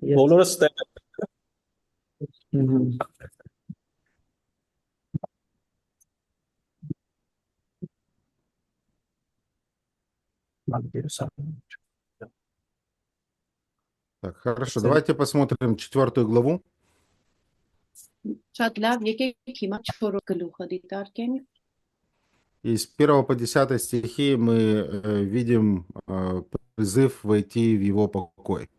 Yes. բոլորը ստեղ Mhm. Так, хорошо, давайте посмотрим 4 главу. Շատ լավ, եկեք հիմա 4 գլուխը դիտարկենք։ Из 1 по 10 стихи мы видим призыв войти в его покой.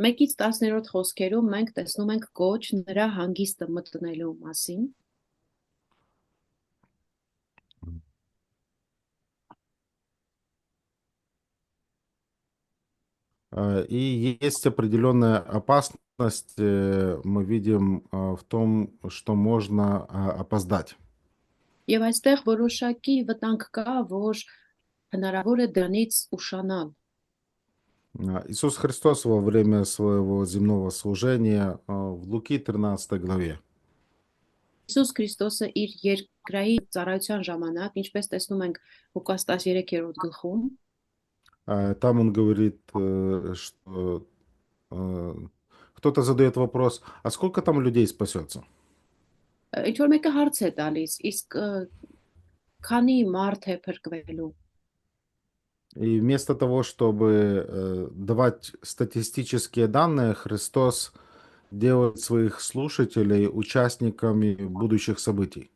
1-ից 10-րդ խոսքերում մենք տեսնում ենք կոչ նրա հանգիստը մտնելու մասին։ И есть определенная опасность, мы видим в том, что можно опоздать. Եվ այստեղ որոշակի վտանգ կա, որ հնարավոր է դրանից ուշանալ։ Иисус Христос во время своего земного служения в Луки 13 главе Հիսուս Քրիստոսը իր երկրային ծառայության ժամանակ, ինչպես տեսնում ենք Լուկաս 13-րդ գլխում, там он говорит, что кто-то задает вопрос, а сколько там людей спасется? ինչ որ մեկը հարց է տալիս, իսկ քանի մարդ է փրկվելու։ И вместо того, чтобы давать статистические данные, Христос делает своих слушателей участниками будущих событий.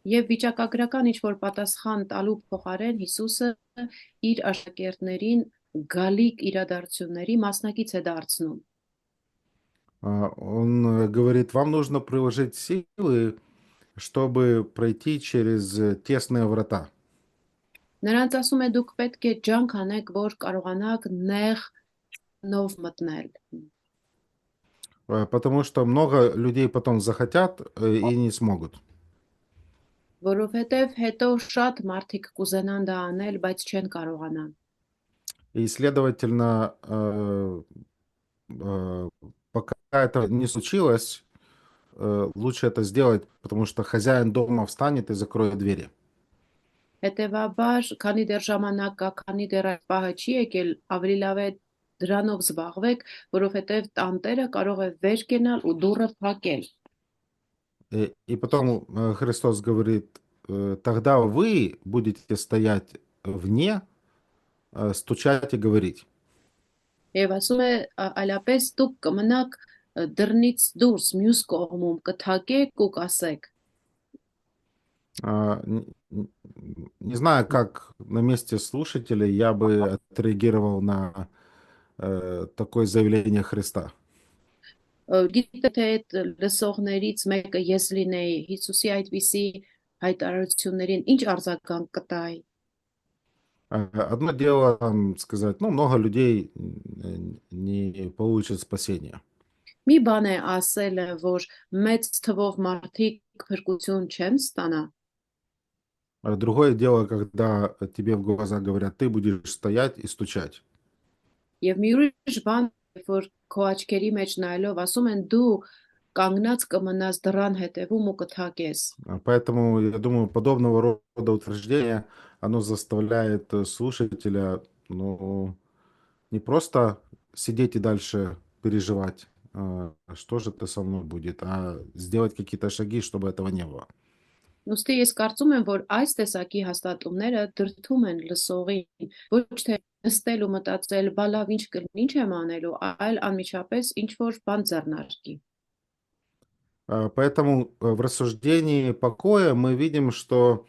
Եվ վիճակագրական ինչ որ պատասխան տալու փոխարեն Հիսուսը իր աշակերտներին գալիք իրադարձությունների մասնակից է դարձնում։ Он говорит, вам нужно приложить силы, чтобы пройти через тесные врата. Նրանց ասում է դուք պետք է ջանք անեք, որ կարողանաք նեղ նով մտնել։ Потому что много людей потом захотят и не смогут. Որովհետև հետո շատ մարդիկ կուզենան դա անել, բայց չեն կարողանա։ И, следовательно, пока это не случилось, лучше это сделать, потому что хозяин дома встанет и закроет двери. Հետևաբար, քանի դեռ ժամանակ կա, քանի դեռ այդ պահը չի եկել, ավելի լավ է դրանով զբաղվեք, որովհետև տանտերը կարող է վեր կենալ ու դուռը փակել։ И потом Христос говорит, тогда вы будете стоять вне, стучать и говорить. Եվ ասում է, այլապես դուք կմնաք դռնից դուրս մյուս կողմում կթակեք ու կասեք։ Не знаю, как на месте слушателей я бы отреагировал на такое заявление Христа. Գիտե թե այդ լսողներից մեկը ես լինեի Հիսուսի այդպիսի հայտարարություններին ինչ արձագանք կտայի։ Одно дело сказать, ну, много людей не получат спасения. Մի բան է ասելը, որ մեծ թվով մարդիկ փրկություն չեն ստանա։ Другое дело, когда тебе в глаза говорят, ты будешь стоять и стучать. Եվ մի ուրիշ բան, որ քո աչքերի մեջ նայելով ասում են դու կանգնած կմնաս դռան հետևում ու կթակես։ Поэтому, я думаю, подобного рода утверждение, оно заставляет слушателя, ну, не просто сидеть и дальше переживать, что же это со мной будет, а сделать какие-то шаги, чтобы этого не было. Ուստի ես կարծում եմ, որ այս տեսակի հաստատումները դրդում են լսողին, ոչ թե նստել ու մտածել, բա լավ ինչ կլինի, ինչ եմ անելու, այլ անմիջապես ինչ որ բան ձեռնարկի։ Поэтому в рассуждении покоя мы видим, что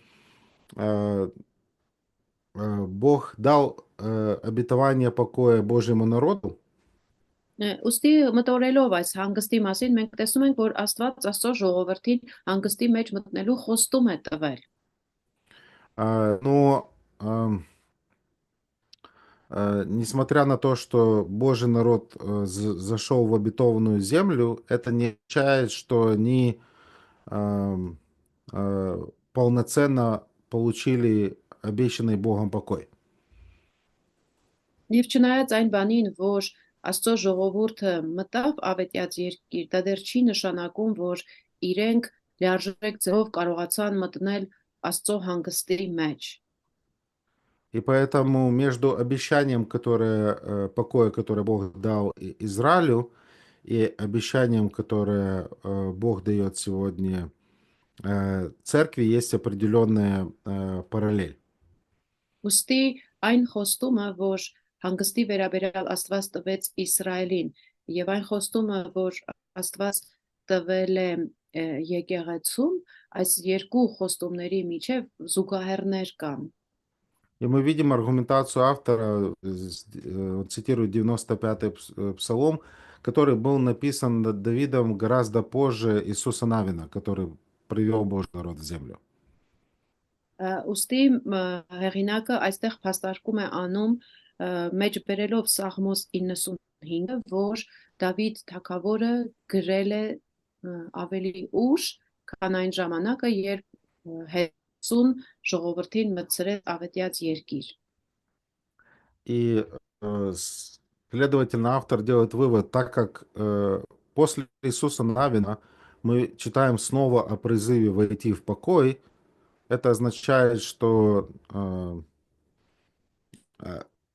Бог дал обетование покоя Божьему народу. Ուստի մտորելով այս հանգստի մասին մենք տեսնում ենք, որ Աստված Աստծո ժողովրդին հանգստի մեջ մտնելու խոստում է տվել։ Но несмотря на то, что Божий народ зашел в обетованную землю, это не означает, что они полноценно получили обещанный Богом покой. Եվ չնայած այն բանին, որ Աստծո ժողովուրդը մտավ ավետյաց երկիր, դա դեռ չի նշանակում, որ իրենք լիարժեք ձևով կարողացան մտնել Աստծո հանգստի մեջ։ И поэтому между обещанием, покоя, которое Бог дал Израилю, и обещанием, которое Бог дает сегодня церкви, есть определенная параллель. Ուստի այն խոստումը, որ հանգստի վերաբերյալ Աստված տվեց Իսրայելին, եւ այն խոստումը, որ Աստված տվել է եկեղեցուն, այս երկու խոստումների միջև զուգահեռներ կան։ И мы видим аргументацию автора, он цитирует 95-й псалом, который был написан Давидом гораздо позже Иисуса Навина, который привел Божий народ в землю. Ուստի հեղինակը այստեղ փաստարկում է անում մեջ բերելով Սաղմոս 95-ը, որ Դավիթ թագավորը գրել է ավելի ուշ, քան այն ժամանակը, երբ Հեսուն ժողովրդին մտցրեց ավետյաց երկիր։ И, следовательно, автор делает вывод, так как после Иисуса Навина мы читаем снова о призыве войти в покой, это означает, что э,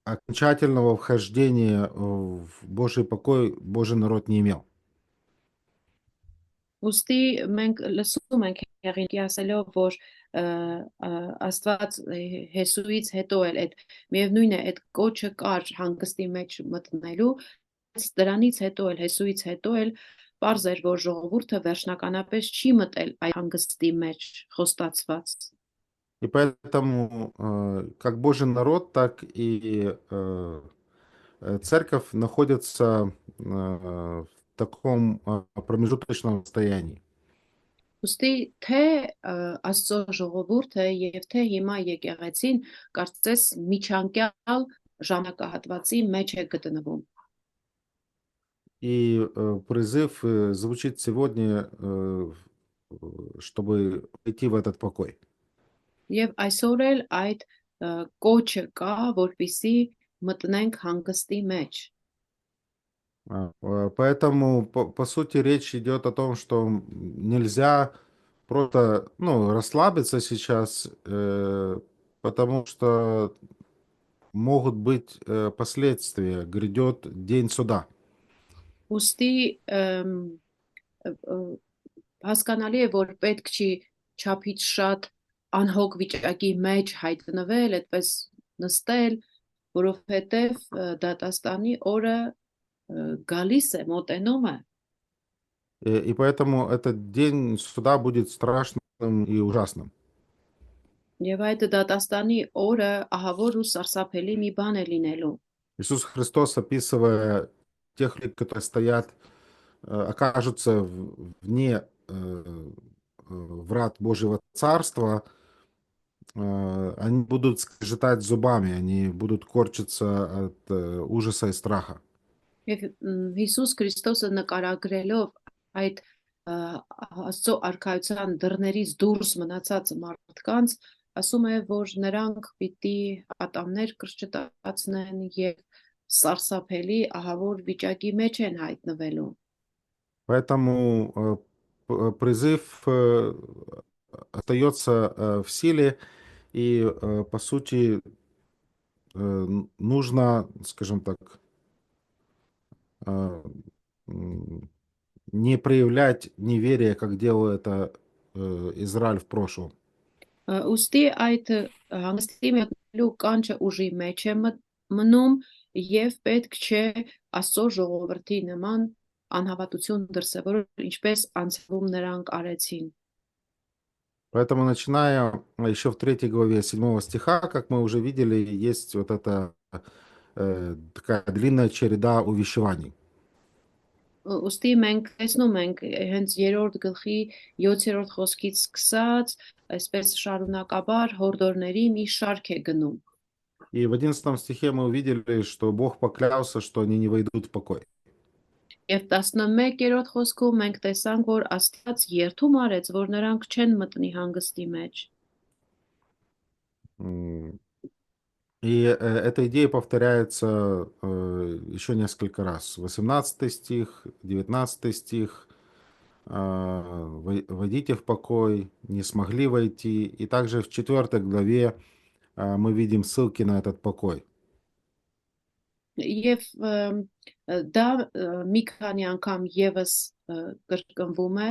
окончательного вхождения в Божий покой Божий народ не имел. Ուստի մենք լսում ենք հեղինակի ասելով, որ Աստված Հեսուից հետո էլ այդ միևնույն է այդ կոչը կար հանգստի մեջ մտնելու, դրանից հետո էլ Հեսուից հետո էլ պարզ էր, որ ժողովուրդը վերջնականապես չի մտել այդ հանգստի մեջ խոստացված։ И поэтому как Божий народ, так и церковь находятся в таком промежуточном состоянии. Ուստի թե Աստծո ժողովուրդը եւ թե հիմա եկեղեցին կարծես միջանկյալ ժամանակահատվածի մեջ է գտնվում։ И призыв звучит сегодня, чтобы идти в этот покой. Եվ այսօր էլ այդ կոչը կա, որպիսի մտնենք հանգստի մեջ։ Поэтому, по сути, речь идет о том, что нельзя просто, ну, расслабиться сейчас, потому что могут быть последствия, грядет день суда. Ուստի հասկանալի է, որ պետք չի չափից շատ անհոգ վիճակի մեջ հայտնվել, այդպես նստել, որովհետև դատաստանի օրը գալիս է, մոտենում է։ И поэтому этот день суда будет страшным и ужасным. Եվ այդ датաստանի օրը ահավոր ու սարսափելի մի բան է լինելու։ Иисус Христос, описывая тех людей, которые стоят, окажутся вне врат Божьего Царства, они будут скрежетать зубами, они будут корчиться от ужаса и страха. Եվ Հիսուս Քրիստոսը նկարագրելով այդ Աստծո արքայության դռներից դուրս մնացած մարդկանց, ասում է, որ նրանք պիտի ատամներ կրճտացնեն եւ սարսափելի ահավոր վիճակի մեջ են հայտնվելու։ Поэтому призыв остается в силе, и, по сути, нужно, скажем так, не проявлять неверие, как делал это Израиль в прошлом. Ուստի այդ հանգստի մեկնելու կանչը ուժի մեջ է մնում եւ պետք չէ Աստծո ժողովրդի նման անհավատություն դրսևորել, ինչպես անցյալում նրանք արեցին։ Поэтому, начиная еще в 3 главе 7 стиха, как мы уже видели, есть вот эта такая длинная череда увещеваний. Ուստի մենք տեսնում ենք հենց 3-րդ գլխի 7-րդ խոսքից սկսած, այսպես շարունակաբար հորդորների մի շարք է գնում։ И в 11 стихе мы увидели, что Бог поклялся, что они не войдут в покой. Եվ 11-րդ խոսքում մենք տեսանք, որ Աստված երդում արեց, որ նրանք չեն մտնի հանգստի մեջ։ И эта идея повторяется еще несколько раз. 18 стих, 19 стих. Войдите в покой, не смогли войти. И также в 4 главе мы видим ссылки на этот покой. Եվ դա մի քանի անգամ եւս կրկնվում է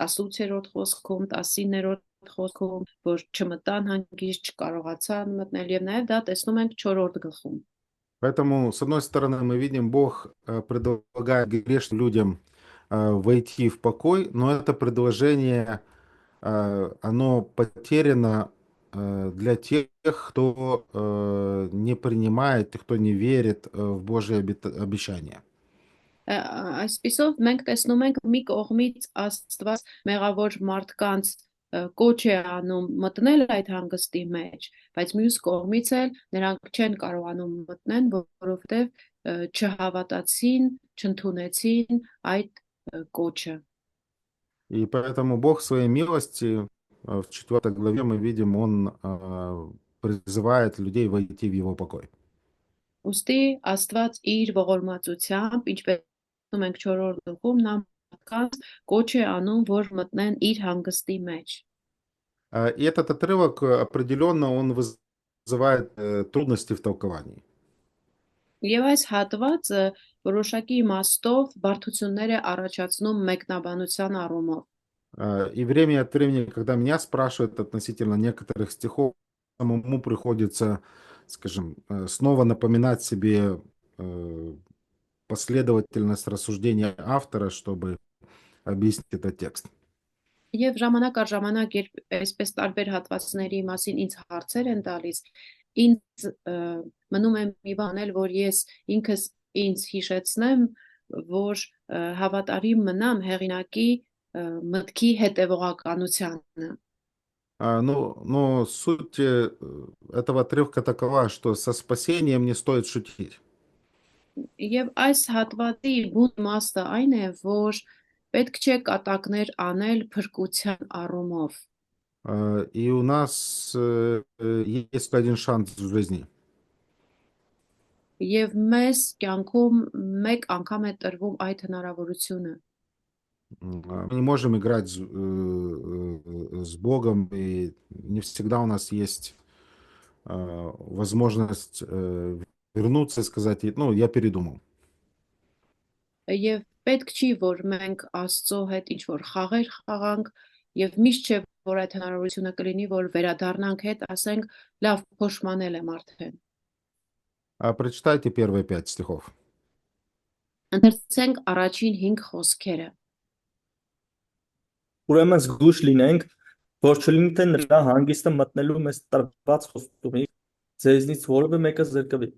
18-րդ խոսքում, 19-րդ խոսքում, որ չմտան հանգիստ, չկարողացան մտնել եւ նաեւ դա տեսնում ենք 4-րդ գլխում։ Поэтому, с одной стороны, мы видим, Бог предлагает грешным людям войти в покой, но это предложение, оно потеряно для тех, кто не принимает, и кто не верит в Божьи обещания. Այսպիսով մենք տեսնում ենք մի կողմից Աստված մեղավոր մարդկանց կոչ է անում մտնել այդ հանգստի մեջ, բայց մյուս կողմից էլ նրանք չեն կարողանում մտնեն, որովհետև չհավատացին, չընդունեցին այդ կոչը։ И поэтому Бог в своей милости, в 4 главе мы видим, Он призывает людей войти в Его покой. Ուստի Աստված իր ողորմածությամբ, ինչպես տեսնում ենք 4-րդ գլխում, նա մարդկանց կոչ է անում, որ մտնեն իր հանգստի մեջ։ И этот отрывок определенно он вызывает трудности в толковании. Եվ այս հատվածը որոշակի իմաստով բարդություններ է առաջացնում մեկնաբանության առումով։ И время от времени, когда меня спрашивают относительно некоторых стихов, самому приходится, скажем, снова напоминать себе последовательность рассуждения автора, чтобы объяснить этот текст. Եվ ժամանակ առ ժամանակ, երբ այսպես տարբեր հատվածների մասին ինձ հարցեր են տալիս, ինձ մնում է մի բան էլ, որ ես ինքս ինձ հիշեցնեմ, որ հավատարիմ մնամ հեղինակի մտքի հետևողականությանը։ Но суть этого отрывка такова, что со спасением не стоит шутить. Եվ այս հատվածի բուն իմաստը այն է, որ պետք չէ կատակներ անել փրկության առումով։ И у нас есть один шанс в жизни. Եվ մեզ կյանքում մեկ անգամ է տրվում այդ հնարավորությունը։ Мы не можем играть с Богом, и не всегда у нас есть возможность вернуться и сказать, ну, я передумал. Եվ պետք չի, որ մենք Աստծո հետ ինչ որ խաղեր խաղանք, եւ միշտ չէ, որ այդ հնարավորությունը կլինի, որ վերադառնանք հետ, ասենք, լավ, փոշմանել եմ արդեն։ Прочитайте первые 5 стихов. Ընթերցենք առաջին 5 խոսքերը։ Ուրեմն զգույշ լինենք, որ չլինի թե նրա հանգիստը մտնելու մեզ տրված խոստումից ձեզնից որևէ մեկը զրկվի,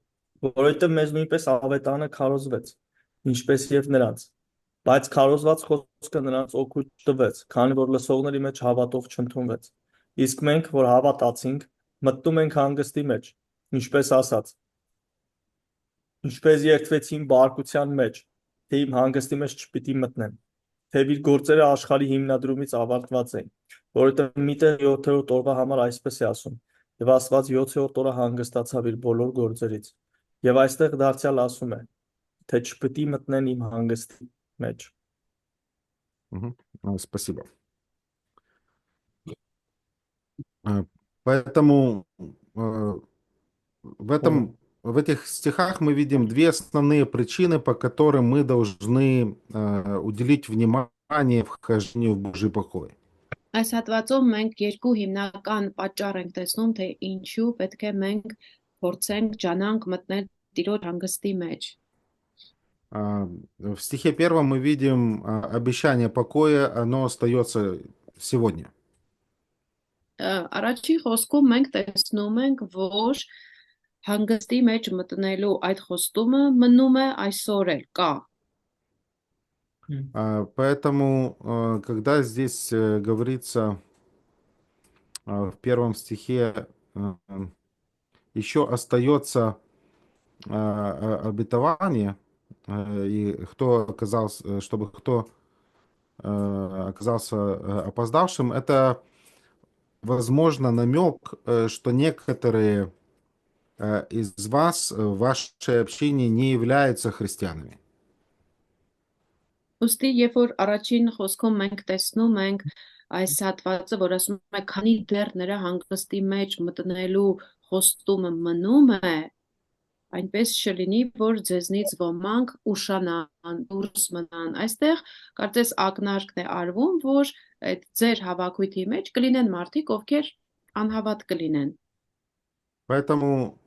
որովհետև մեզ նույնպես ավետարանը քարոզվեց, ինչպես եւ նրանց, բայց քարոզված խոսքը նրանց օգուտ չտվեց, քանի որ լսողների մեջ հավատող չընդունվեց։ Իսկ մենք, որ հավատացինք, մտնում ենք հանգստի մեջ, ինչպես ասած, ինչպես երթվեցին բարկության մեջ, թե իմ հանգստի մեջ չպիտի մտնեն։ Թեև իր գործերը աշխարհի հիմնադրումից ավարտված էին, որովհետև միտեղ 7-րդ օրվա համար այսպես է ասում, եւ Աստված 7-րդ օրը հանգստացավ իր բոլոր գործերից։ Եվ այստեղ դարձյալ ասում է, թե չպիտի մտնեն իմ հանգստի մեջ։ Спасибо. Поэтому в этих стихах мы видим две основные причины, по которым мы должны уделить внимание вхождению в Божий покой. Այս հատվածում մենք երկու հիմնական պատճառ ենք տեսնում, թե ինչու պետք է մենք փորձենք ջանանք մտնել Տիրոջ հանգստի մեջ։ В стихе 1 мы видим обещание покоя, оно остается сегодня. Առաջին խոսքում մենք տեսնում ենք, որ հանգստի մեջ մտնելու այդ խոստումը մնում է այսօր էլ կա։ Поэтому, когда здесь говорится в 1 стихе, еще остается обетование, и чтобы кто оказался опоздавшим, это, возможно, намек, что некоторые из вас в вашей общине не являются христианами. Ուստի երբ որ առաջին խոսքում մենք տեսնում ենք այս հատվածը, որ ասում է քանի դեռ նրա հանգստի մեջ մտնելու խոստումը մնում է, այնպես չլինի, որ ձեզնից ոմանք ուշանան, դուրս մնան։ Այստեղ կարծես ակնարկն է արվում, որ այդ ձեր հավաքույթի մեջ կլինեն մարդիկ, ովքեր անհավատ կլինեն։ Поэтому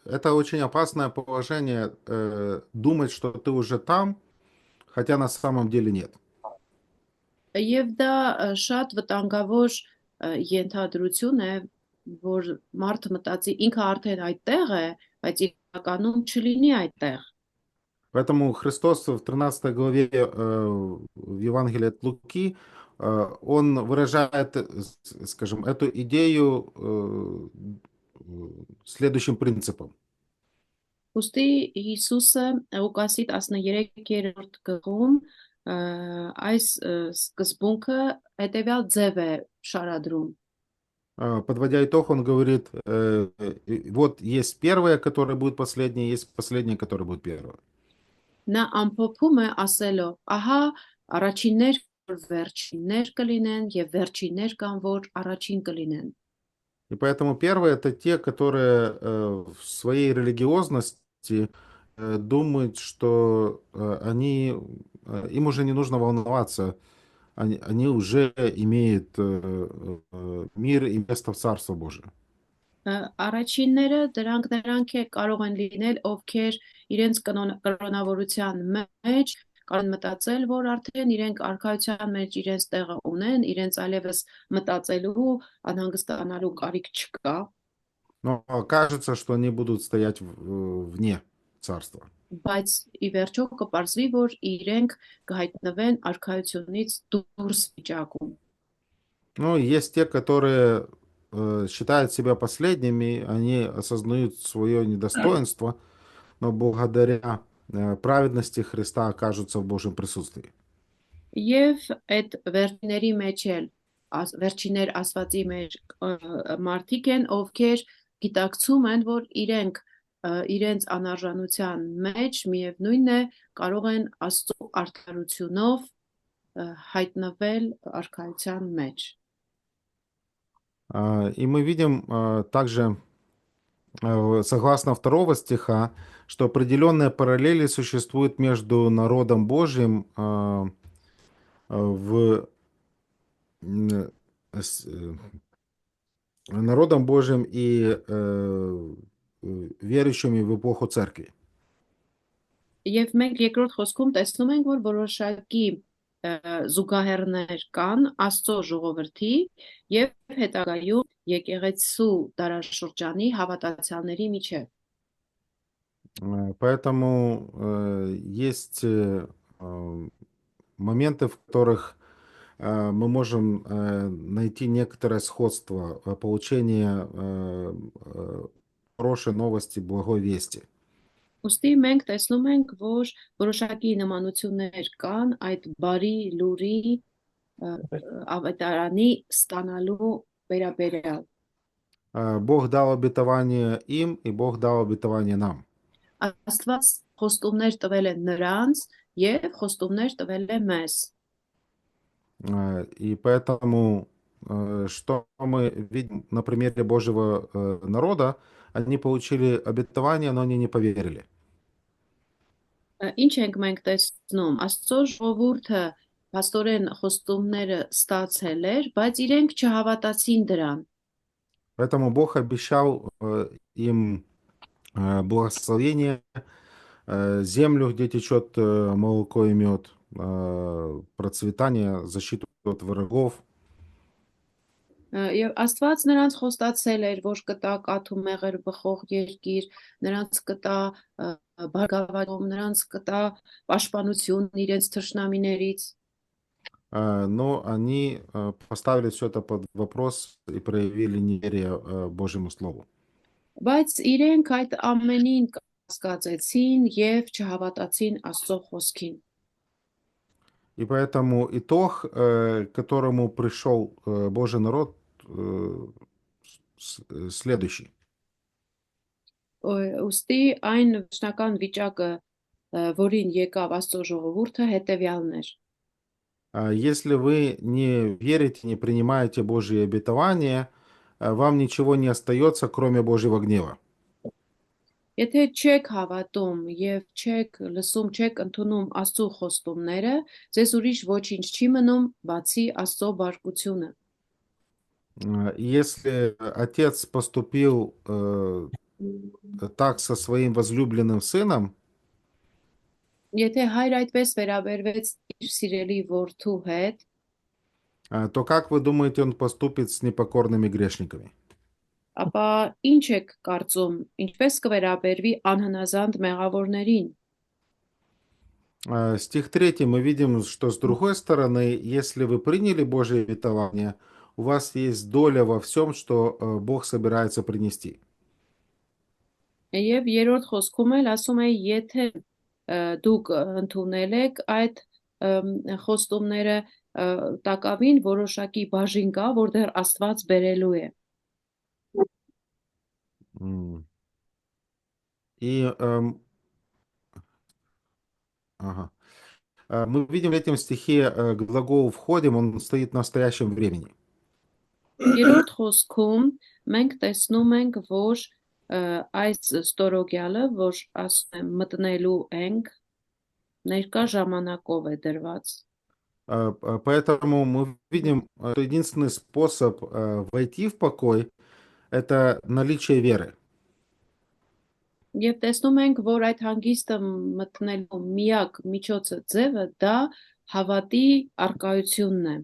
это очень опасное положение думать, что ты уже там, хотя на самом деле нет. Եվ դա շատ վտանգավոր ենթադրություն է, որ մարդը մտածի ինքը արդեն այդտեղ է, բայց իրականում չլինի այդտեղ։ Поэтому Христос в 13 главе в Евангелии от Луки, он выражает, скажем, эту идею следующим принципом. Ուստի Հիսուսը Ղուկասի 13-րդ գլխում այս սկզբունքը հետևյալ ձև է շարադրում։ Подводя итог, он говорит, вот есть первое, которое будет последнее, есть последнее, которое будет первое. Նա ամփոփում է ասելով. ահա առաջիններ որ վերջիններ կլինեն եւ վերջիններ կան որ առաջին կլինեն։ И поэтому первое это те, которые в своей религиозности думают, что им уже не нужно волноваться, они уже имеют мир и место в Царство Божие. Առաջինները նրանք է կարող են լինել, ովքեր իրենց կրոնավորության մեջ կարող մտածել, որ արդեն իրենք արքայության մեջ իրենց տեղը ունեն, իրենց այլևս մտածելու, անհանգստանալու կարիք չկա։ Но кажется, что они будут стоять вне Царства. Բայց ի վերջո կպարզվի, որ իրենք կհայտնվեն արքայությունից դուրս վիճակում։ Ну, есть те, которые считают себя последними, они осознают свое недостоинство, но благодаря праведности Христа окажутся в Божьем присутствии. Եվ այդ վերջիների մեջ էլ վերջիներ ասվածի մեջ մարդիկ են, ովքեր գիտակցում են, որ իրենց անարժանության մեջ միևնույն է կարող են Աստծո արդարությունով հայտնվել արքայության մեջ։ И мы видим также, согласно 2 стиха, что определенные параллели существуют между народом Божьим народом Божьим и верующими в эпоху церкви. Եվ մենք երկրորդ խոսքում տեսնում ենք, որ որոշակի զուգահեռներ կան Աստծո ժողովրդի եւ հետագայում եկեղեցու դարաշրջանի հավատացյալների միջև։ Поэтому есть моменты, в которых мы можем найти некоторое сходство получения хорошей новости, благой вести. Ուստի մենք տեսնում ենք, որ որոշակի նմանություններ կան այդ բարի լուրի ավետարանի ստանալու վերաբերյալ։ Бог дал обетование им, и Бог дал обетование нам. Աստված խոստումներ տվել է նրանց եւ խոստումներ տվել է մեզ։ И поэтому, что мы видим на примере Божьего народа, они получили обетование, но они не поверили. Ինչ ենք մենք տեսնում, Աստծո ժողովուրդը փաստորեն խոստումները ստացել էր, բայց իրենք չհավատացին դրան։ Поэтому Бог обещал им благословение, землю, где течет молоко и мед, процветание, защиту от врагов. Եվ Աստված նրանց խոստացել էր, որ կտա կաթու մեղր բխող երկիր, նրանց կտա բարգավաճում, նրանց կտա պաշտպանություն իրենց թշնամիներից։ Но они поставили все это под вопрос и проявили неверие Божьему Слову. Բայց իրենք այդ ամենին կասկածեցին եւ չհավատացին Աստծո խոսքին։ И поэтому итог, к которому пришел Божий народ, следующий. Ոստի այն վերջնական վիճակը, որին եկավ Աստծո ժողովուրդը, հետևյալն էր։ Если вы не верите, не принимаете Божьи обетования, вам ничего не остается, кроме Божьего гнева. Եթե չեք հավատում եւ չեք լսում, չեք ընդունում Աստծո խոստումները, ձեզ ուրիշ ոչինչ չի մնում, բացի Աստծո բարկությունը։ Если отец поступил так со своим возлюбленным сыном, Եթե հայր այդպես վերաբերվեց իր սիրելի որդու հետ, то как вы думаете, он поступит с непокорными грешниками? ապա ինչ եք կարծում, ինչպես կվերաբերվի անհնազանդ մեղավորներին։ Стих 3 мы видим, что с другой стороны, если вы приняли Божье обетование, у вас есть доля во всем, что Бог собирается принести. Եվ երրորդ խոսքում էլ ասում է, եթե դուք ընդունել եք այդ խոստումները, տակավին որոշակի բաժին կա, որ դեռ Աստված բերելու է։ И мы видим в этом стихе глагол «входим», он стоит в настоящем времени. Երրորդ խոսքում մենք տեսնում ենք, որ այս ստորոգյալը, որ ասում եմ մտնելու ենք, ներկա ժամանակով է դրված։ Поэтому мы видим, что единственный способ войти в покой – это наличие веры. Եվ տեսնում ենք, որ այդ հանգիստը մտնելու միակ միջոցը ձևը դա հավատի արկայությունն է։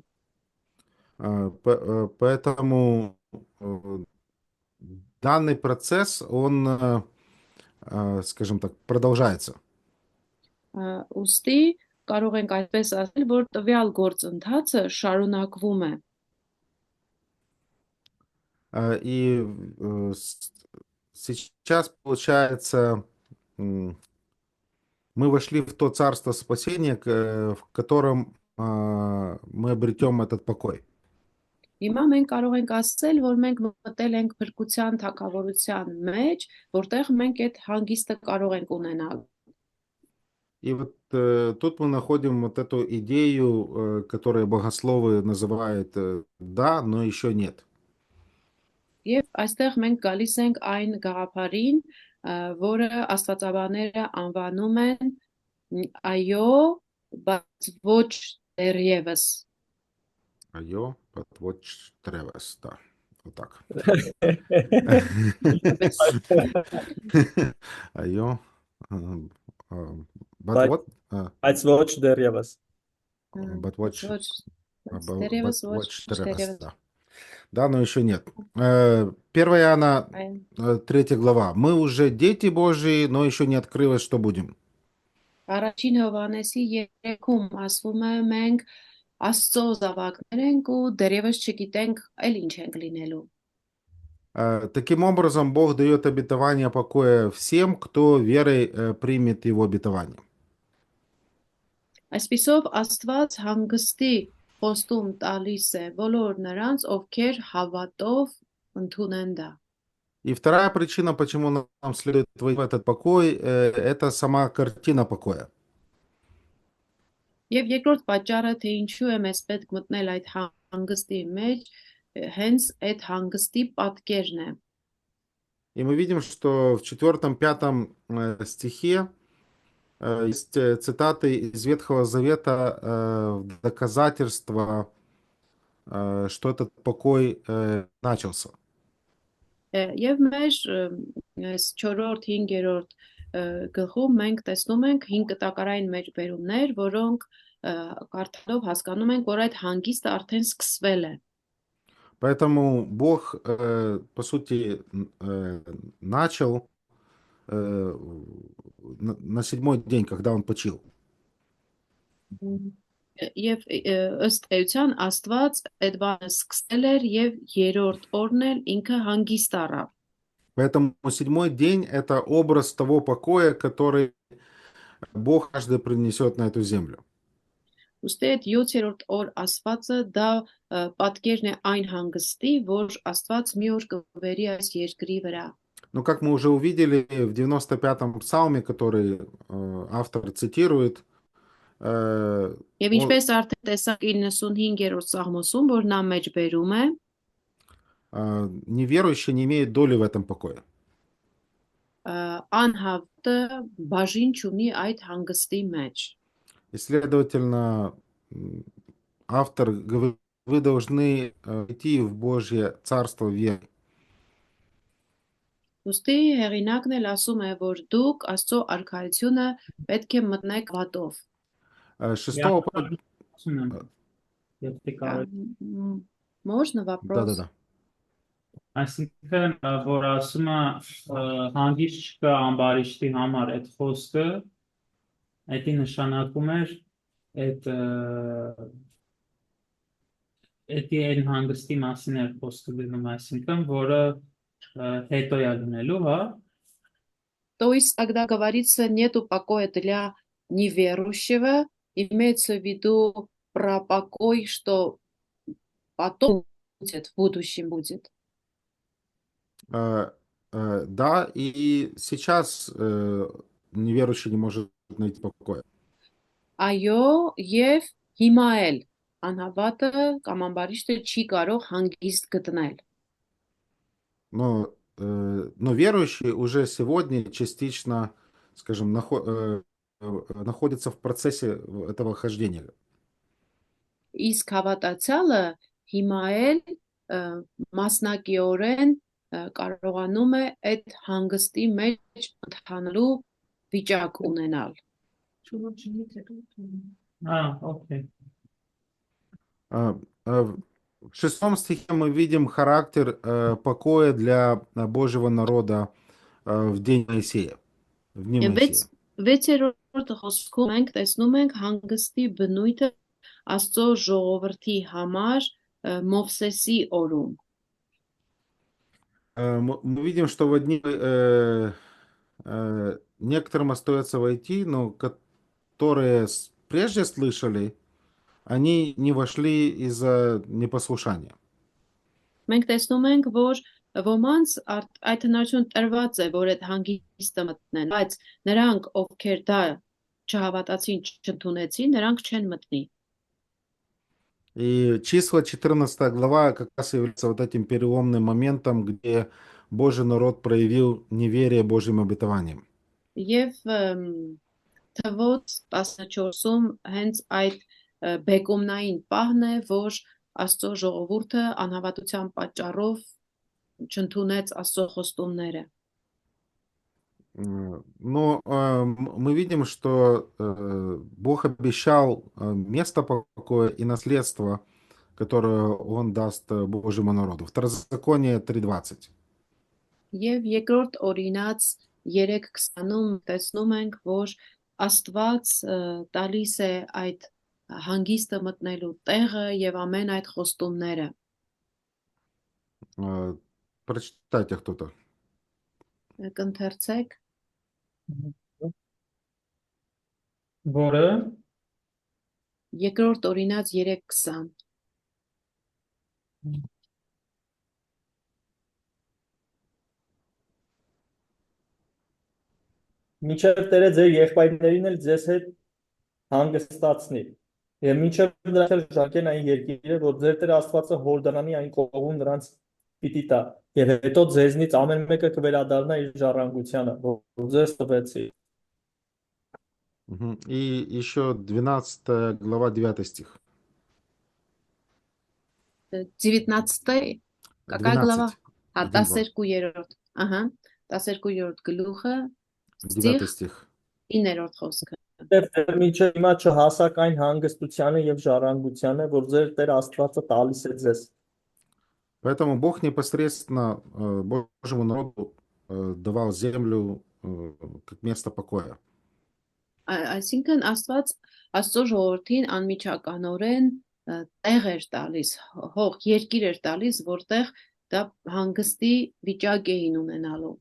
Поэтому данный процесс, он, скажем так, продолжается. Ուստի կարող ենք այդպես ասել, որ տվյալ գործընթացը շարունակվում է։ И сейчас, получается, мы вошли в то царство спасения, в котором мы обретем этот покой. Հիմա մենք կարող ենք ասել, որ մենք մտել ենք փրկության թագավորության մեջ, որտեղ մենք այդ հանգիստը կարող ենք ունենալ։ И вот тут мы находим вот эту идею, которую богословы называют «да, но еще нет». Եվ այստեղ մենք գալիս ենք այն գաղափարին, որը աստվածաբանները անվանում են այո, բայց ոչ դեռևս։ Айо, вот Тревес, да, вот так. Айо, but what? Բայց ոչ դեռևս։ But what? Դեռևս ոչ Тревес, да. Да, но еще нет. 1 Иоанна, 3 глава. Мы уже дети Божьи, но еще не открылось, что будем. Առաջին Հովհաննեսի 3-ում ասվում է մենք Աստծո զավակներ ենք ու դեռևս չգիտենք էլ ինչ ենք լինելու։ Таким образом, Бог дает обетование покоя всем, кто верой примет его обетование. Այսպիսով Աստված հանգստի խոստում տալիս է բոլոր նրանց, ովքեր հավատով ընդունեն դա։ И вторая причина, почему нам следует войти в этот покой, это сама картина покоя. Եվ երկրորդ պատճառը, թե ինչու է մեզ պետք մտնել այդ հանգստի մեջ, հենց այդ հանգստի պատկերն է։ И мы видим, что в 4-5 стихе есть цитаты из Ветхого Завета в доказательство, что этот покой начался. Եվ մեր այս 4-րդ, 5-րդ գլխում մենք տեսնում ենք 5 կտակարային մեջբերումներ, որոնք կարդալով հասկանում ենք, որ այդ հանգիստը արդեն սկսվել է։ Поэтому Бог, по сути, начал на 7-й день, когда он почил. Եվ ըստ էության Աստված այդ բանը սկսել էր եւ երրորդ օրն էլ ինքը հանգիստ առավ։ Поэтому 7-й день – это образ того покоя, который Бог каждый принесет на эту землю. Ուստի այդ 7-րդ օր ասվածը դա պատկերն է այն հանգստի, որ Աստված մի օր կվերի այս երկրի վրա։ Но как мы уже увидели в 95-м псалме, который автор цитирует, Եվ ինչպես արդեն տեսակ 95-րդ Սաղմոսում, որ նա մեջ բերում է, Неверующий не имеет доли в этом покое. Անհավատը բաժին չունի այդ հանգստի մեջ։ И, следовательно, автор говорит, вы должны идти в Божье Царство верой. Ոստի հեղինակն էլ ասում է, որ դուք Աստծո արքայությունը պետք է մտնեք վատով։ 6 Ասում եմ, եթե կարող Можно вопрос? Да-да-да. Այսինքն որ ասում է հանգիստ չկա ամբարիշտի համար այդ խոսքը, դա նշանակում է այդ այն հանգստի մասին է խոսքը գնում, այսինքն որը հետո է լինելու, հա։ То есть, когда говорится нету покоя для неверующего, имеется в виду про покой, что потом будет, в будущем будет. Да, и сейчас неверующий не может найти покоя. Այո, եւ հիմա էլ անհավատը կամ ամբարիշտը չի կարող հանգիստ գտնել։ Но верующий уже сегодня частично, скажем, находится в процессе этого хождения. Իսկ հավատացյալը հիմա էլ մասնակիորեն կարողանում է այդ հանգստի մեջ ընթանալու վիճակ ունենալ։ Okay. В 6 стихе мы видим характер покоя для Божьего народа в день Моисея, в дни Моисея. Վեցերորդ խոսքում մենք տեսնում ենք հանգստի բնույթը Աստծո ժողովրդի համար Մովսեսի օրում։ Мы видим, что в одни некоторым остается войти, но которые прежде слышали, они не вошли из-за непослушания. Մենք տեսնում ենք, որ ոմանց այդ հնարավորություն տրված է, որ այդ հանգիստը մտնեն, բայց նրանք, ովքեր դա չհավատացին, չընդունեցին, նրանք չեն մտնի։ И числа 14 глава как раз является вот этим переломным моментом, где Божий народ проявил неверие Божьим обетованиям. Եվ թվոց 14-ում հենց այդ բեկումնային պահն է, որ Աստծո ժողովուրդը անհավատության պատճառով չընդունեց Աստծո խոստումները։ Но мы видим, что Бог обещал место покоя и наследство, которое Он даст Божьему народу. Второзаконие 3:20. Եվ երկրորդ օրինաց 3:20-ում տեսնում ենք, որ Աստված տալիս է այդ հանգիստը մտնելու տեղը եւ ամեն այդ խոստումները։ Прочитайте кто-то. Կընթերցեք Որը երկրորդ օրինաց 3:20 Մինչև Տերը ձեր եղբայրներին էլ ձեզ հետ հանգստացնի։ Եվ մինչև դրանք էլ ժակեն այն երկիրը, որ ձեր Տեր Աստվածը Հորդանանի այն կողմում նրանց պիտի տա։ Եվ հետո ձեզնից ամեն մեկը կվերադառնա իր ժառանգությանը, որ ձեզ տվեցի։ И еще 12 глава, 9 стих. 19 какая 12. глава? А Один, два. 12-րդ, ահա 12-րդ գլուխը 9 стих. 9-րդ խոսքը։ Եվ մինչև հիմա չհասակ այն հանգստությանը եւ ժառանգությանը, որ ձեր Տեր Աստվածը տալիս է ձեզ։ Поэтому Бог непосредственно Божьему народу давал землю как место покоя. Այսինքն Աստված Աստծո ժողովրդին անմիջականորեն տեղ էր տալիս, հող, երկիր էր տալիս, որտեղ դա հանգստի վիճակ էին ունենալու։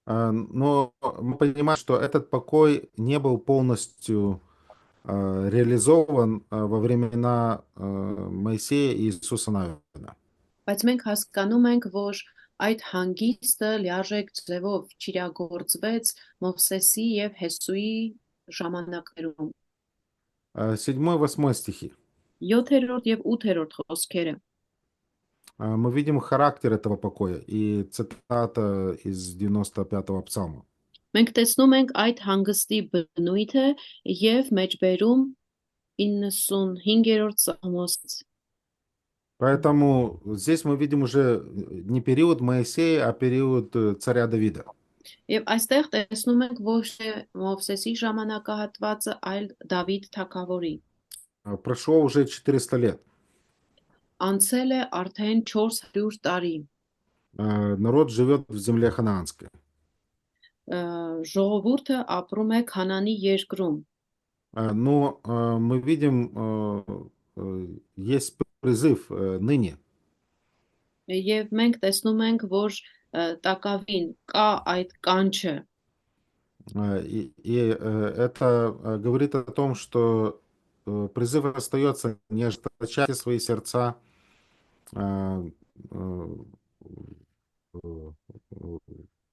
Но мы понимаем, что этот покой не был полностью реализован во времена Моисея и Иисуса Навина. Բայց մենք հասկանում ենք, որ այդ հանգիստը լիարժեք ձևով չիրագործվեց Մովսեսի եւ Հեսուի ժամանակներում։ 7-8 стихи. 7-րդ եւ 8-րդ խոսքերը։ Мы видим характер этого покоя. И цитата из 95-го псалма. Մենք տեսնում ենք այդ հանգստի բնույթը եւ մեջբերում 95-րդ Սաղմոսից։ Поэтому здесь мы видим уже не период Моисея, а период царя Давида. Եվ այստեղ տեսնում ենք ոչ թե Մովսեսի ժամանակահատվածը, այլ Դավիթ թագավորի։ Прошло уже 400 лет. Անցել է արդեն 400 տարի։ Народ живет в земле ханаанской. Ժողովուրդը ապրում է Քանանի երկրում։ Но мы видим, есть призыв ныне. Եվ մենք տեսնում ենք, որ տակավին կա այդ կանչը։ И это говорит о том, что призыв остается не ожесточайте свои сердца,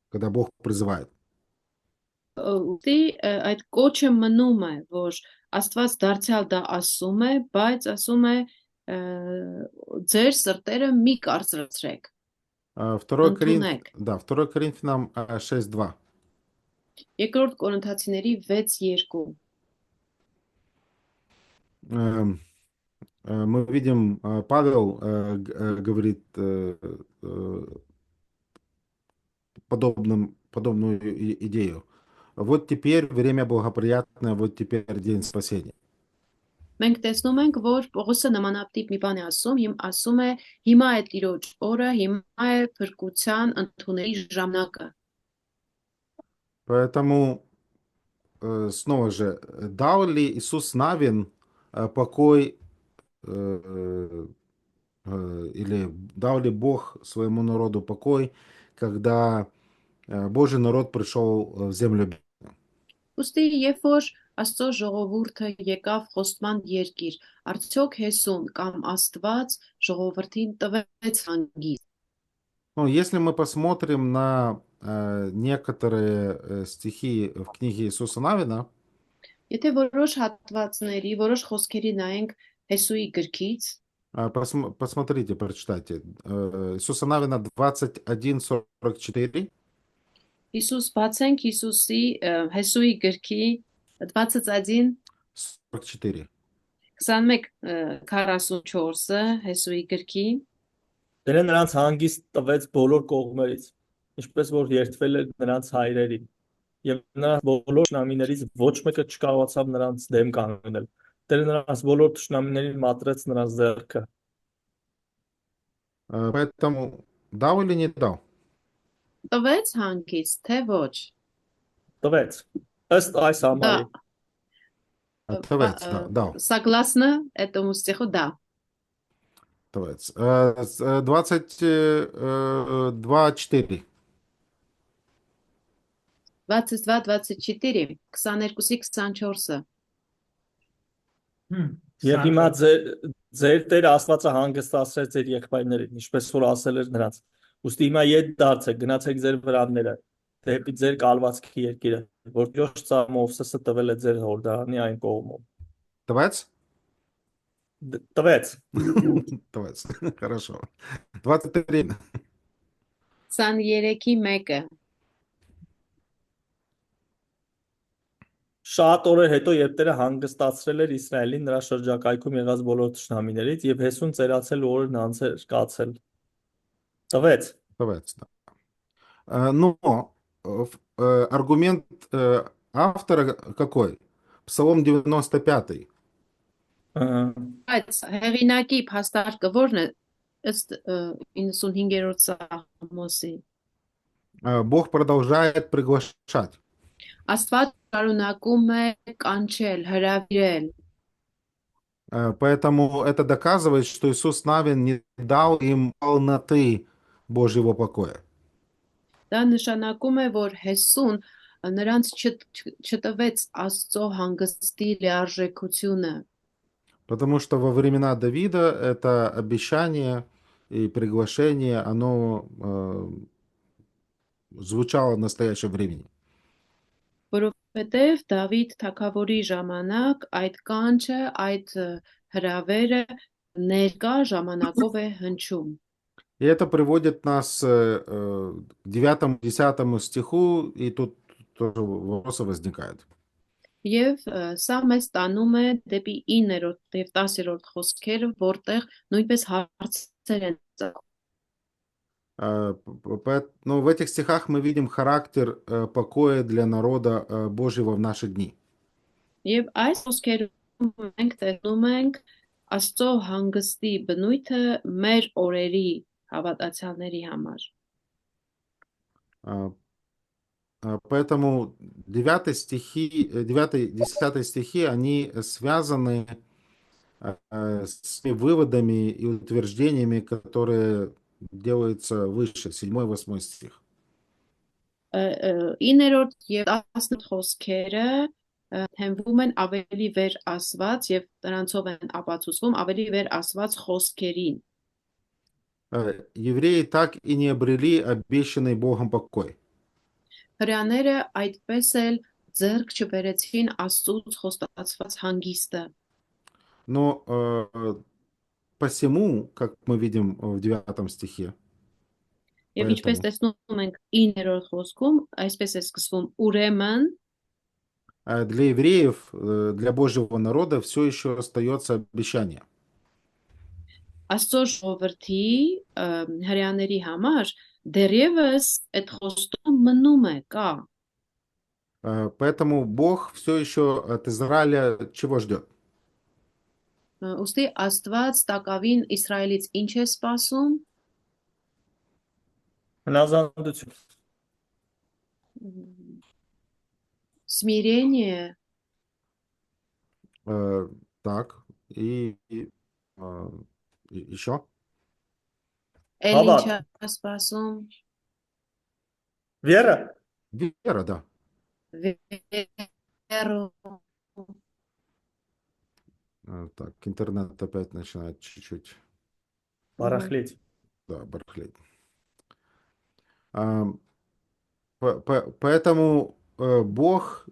когда Бог призывает. Ուստի այդ կոչը մնում է, որ Աստված դարձյալ դա ասում է, բայց ասում է ձեր սրտերը մի կարծրացրեք։ 2 Коринфянам 6:2. Երկրորդ Կորինթացիների 6:2։ Мы видим, Павел говорит подобную идею. Вот теперь время благоприятное, вот теперь день спасения. Մենք տեսնում ենք, որ Պողոսը նմանատիպ մի բան է ասում է հիմա է Տիրոջ օրը, հիմա է փրկության ընդունելի ժամանակը։ Поэтому снова же, дал ли Иисус Навин покой или дал ли Бог своему народу покой, когда Божий народ пришел в землю? Ուստի երբ որ Աստծո ժողովուրդը եկավ խոստման երկիր, արդյոք Հեսուն կամ Աստված ժողովրդին տվեց հանգիստ։ Ну, если мы посмотрим на некоторые стихи в книге Иисуса Навина, Եթե որոշ հատվածների, որոշ խոսքերի նայենք Հեսուի գրքից, посмотрите, прочитайте. Иисуса Навина 21:44. Հիսուս բացենք Հեսուի գրքի 21 44. 21:44-ը Հեսուի գրքի Տերը նրանց հանգիստ տվեց բոլոր կողմերից, ինչպես որ երդվել էր նրանց հայրերին, եւ նրանց բոլոր թշնամիներից ոչ մեկը չկարողացավ նրանց դեմ կանգնել։ Տերը նրանց բոլոր թշնամիներին մատրեց նրանց ձեռքը։ Поэтому дал или не дал? տվեց հանգիստ, թե ոչ։ Տվեց։ Ըստ այս համարի։ Товец, да, дал. Согласно этому стиху, да. Товец. 22:4. 22-24, 22-24-ը։ Եվ հիմա ձեր Տեր Աստվածը հանգստացրեց ձեր եղբայրներին, ինչպես որ ասել էր նրանց։ Ուստի հիմա ետ դարձեք, գնացեք ձեր վրանները, դեպի ձեր կալվածքի երկիրը, որ Տիրոջ ծառա Մովսեսը տվել է ձեր Հորդանի այն կողմում։ Товец? Տվեց։ Товец. Хорошо. 23. 23-ի 1-ը։ Շատ օրեր հետո, երբ Տերը հանգստացրել էր Իսրայելին նրա շրջակայքում եղած բոլոր թշնամիներից, եւ Հեսուն ծերացել օրն անց էր կացել։ Տվեց։ Товец, да. Но аргумент автора какой? Псалом 95. Բայց հեղինակի փաստարկը ո՞րն է ըստ 95-րդ Սաղմոսի։ Бог продолжает приглашать. Աստված շարունակում է կանչել, հրավիրել։ Поэтому это доказывает, что Иисус Навин не дал им полноты Божьего покоя. Դա նշանակում է, որ Հեսուն նրանց չտվեց Աստծո հանգստի լիարժեքությունը։ Потому что во времена Давида это обещание и приглашение, оно звучало в настоящем времени. Որովհետև Դավիթ թագավորի ժամանակ այդ կանչը, այդ հրավերը ներկա ժամանակով է հնչում։ И это приводит нас к 9-10 стиху, и тут тоже вопросы возникают. Եվ սա մեզ տանում է դեպի 9-րդ եւ 10-րդ խոսքերը, որտեղ նույնպես հարցեր են ծագում։ Но в этих стихах мы видим характер покоя для народа Божьего в наши дни. Եվ այս խոսքերում մենք տեսնում ենք Աստծո հանգստի բնույթը մեր օրերի հավատացյալների համար։ Поэтому 9-10 стихи, они связаны с выводами и утверждениями, которые делаются выше, 7-8 стих. 9-րդ եւ 10-րդ խոսքերը թեմվում են ավելի վեր ասված եւ նրանցով են ապացուցվում ավելի վեր ասված խոսքերին։ Евреи так и не обрели обещанный Богом покой. Հրեաները այդպես էլ ձեռք չբերեցին Աստծուց խոստացված հանգիստը։ Но посему, как мы видим в 9 стихе, Եվ ինչպես տեսնում ենք 9-րդ խոսքում, այսպես է սկսվում ուրեմն для евреев, для Божьего народа все еще остается обещание. Աստծո ժողովրդի հրեաների համար դեռևս այդ խոստումը մնում է, կա։ Поэтому Бог все еще от Израиля чего ждет? Ուստի Աստված տակավին Իսրայելից ինչ է սպասում։ Հնազանդություն։ Смирение, Так, и еще? էլ ինչ է սպասում։ Վերը։ Вера, да. Վերո։ Так, интернет опять начинает чуть-чуть Բարախլից։ барахлеть. Поэтому Бог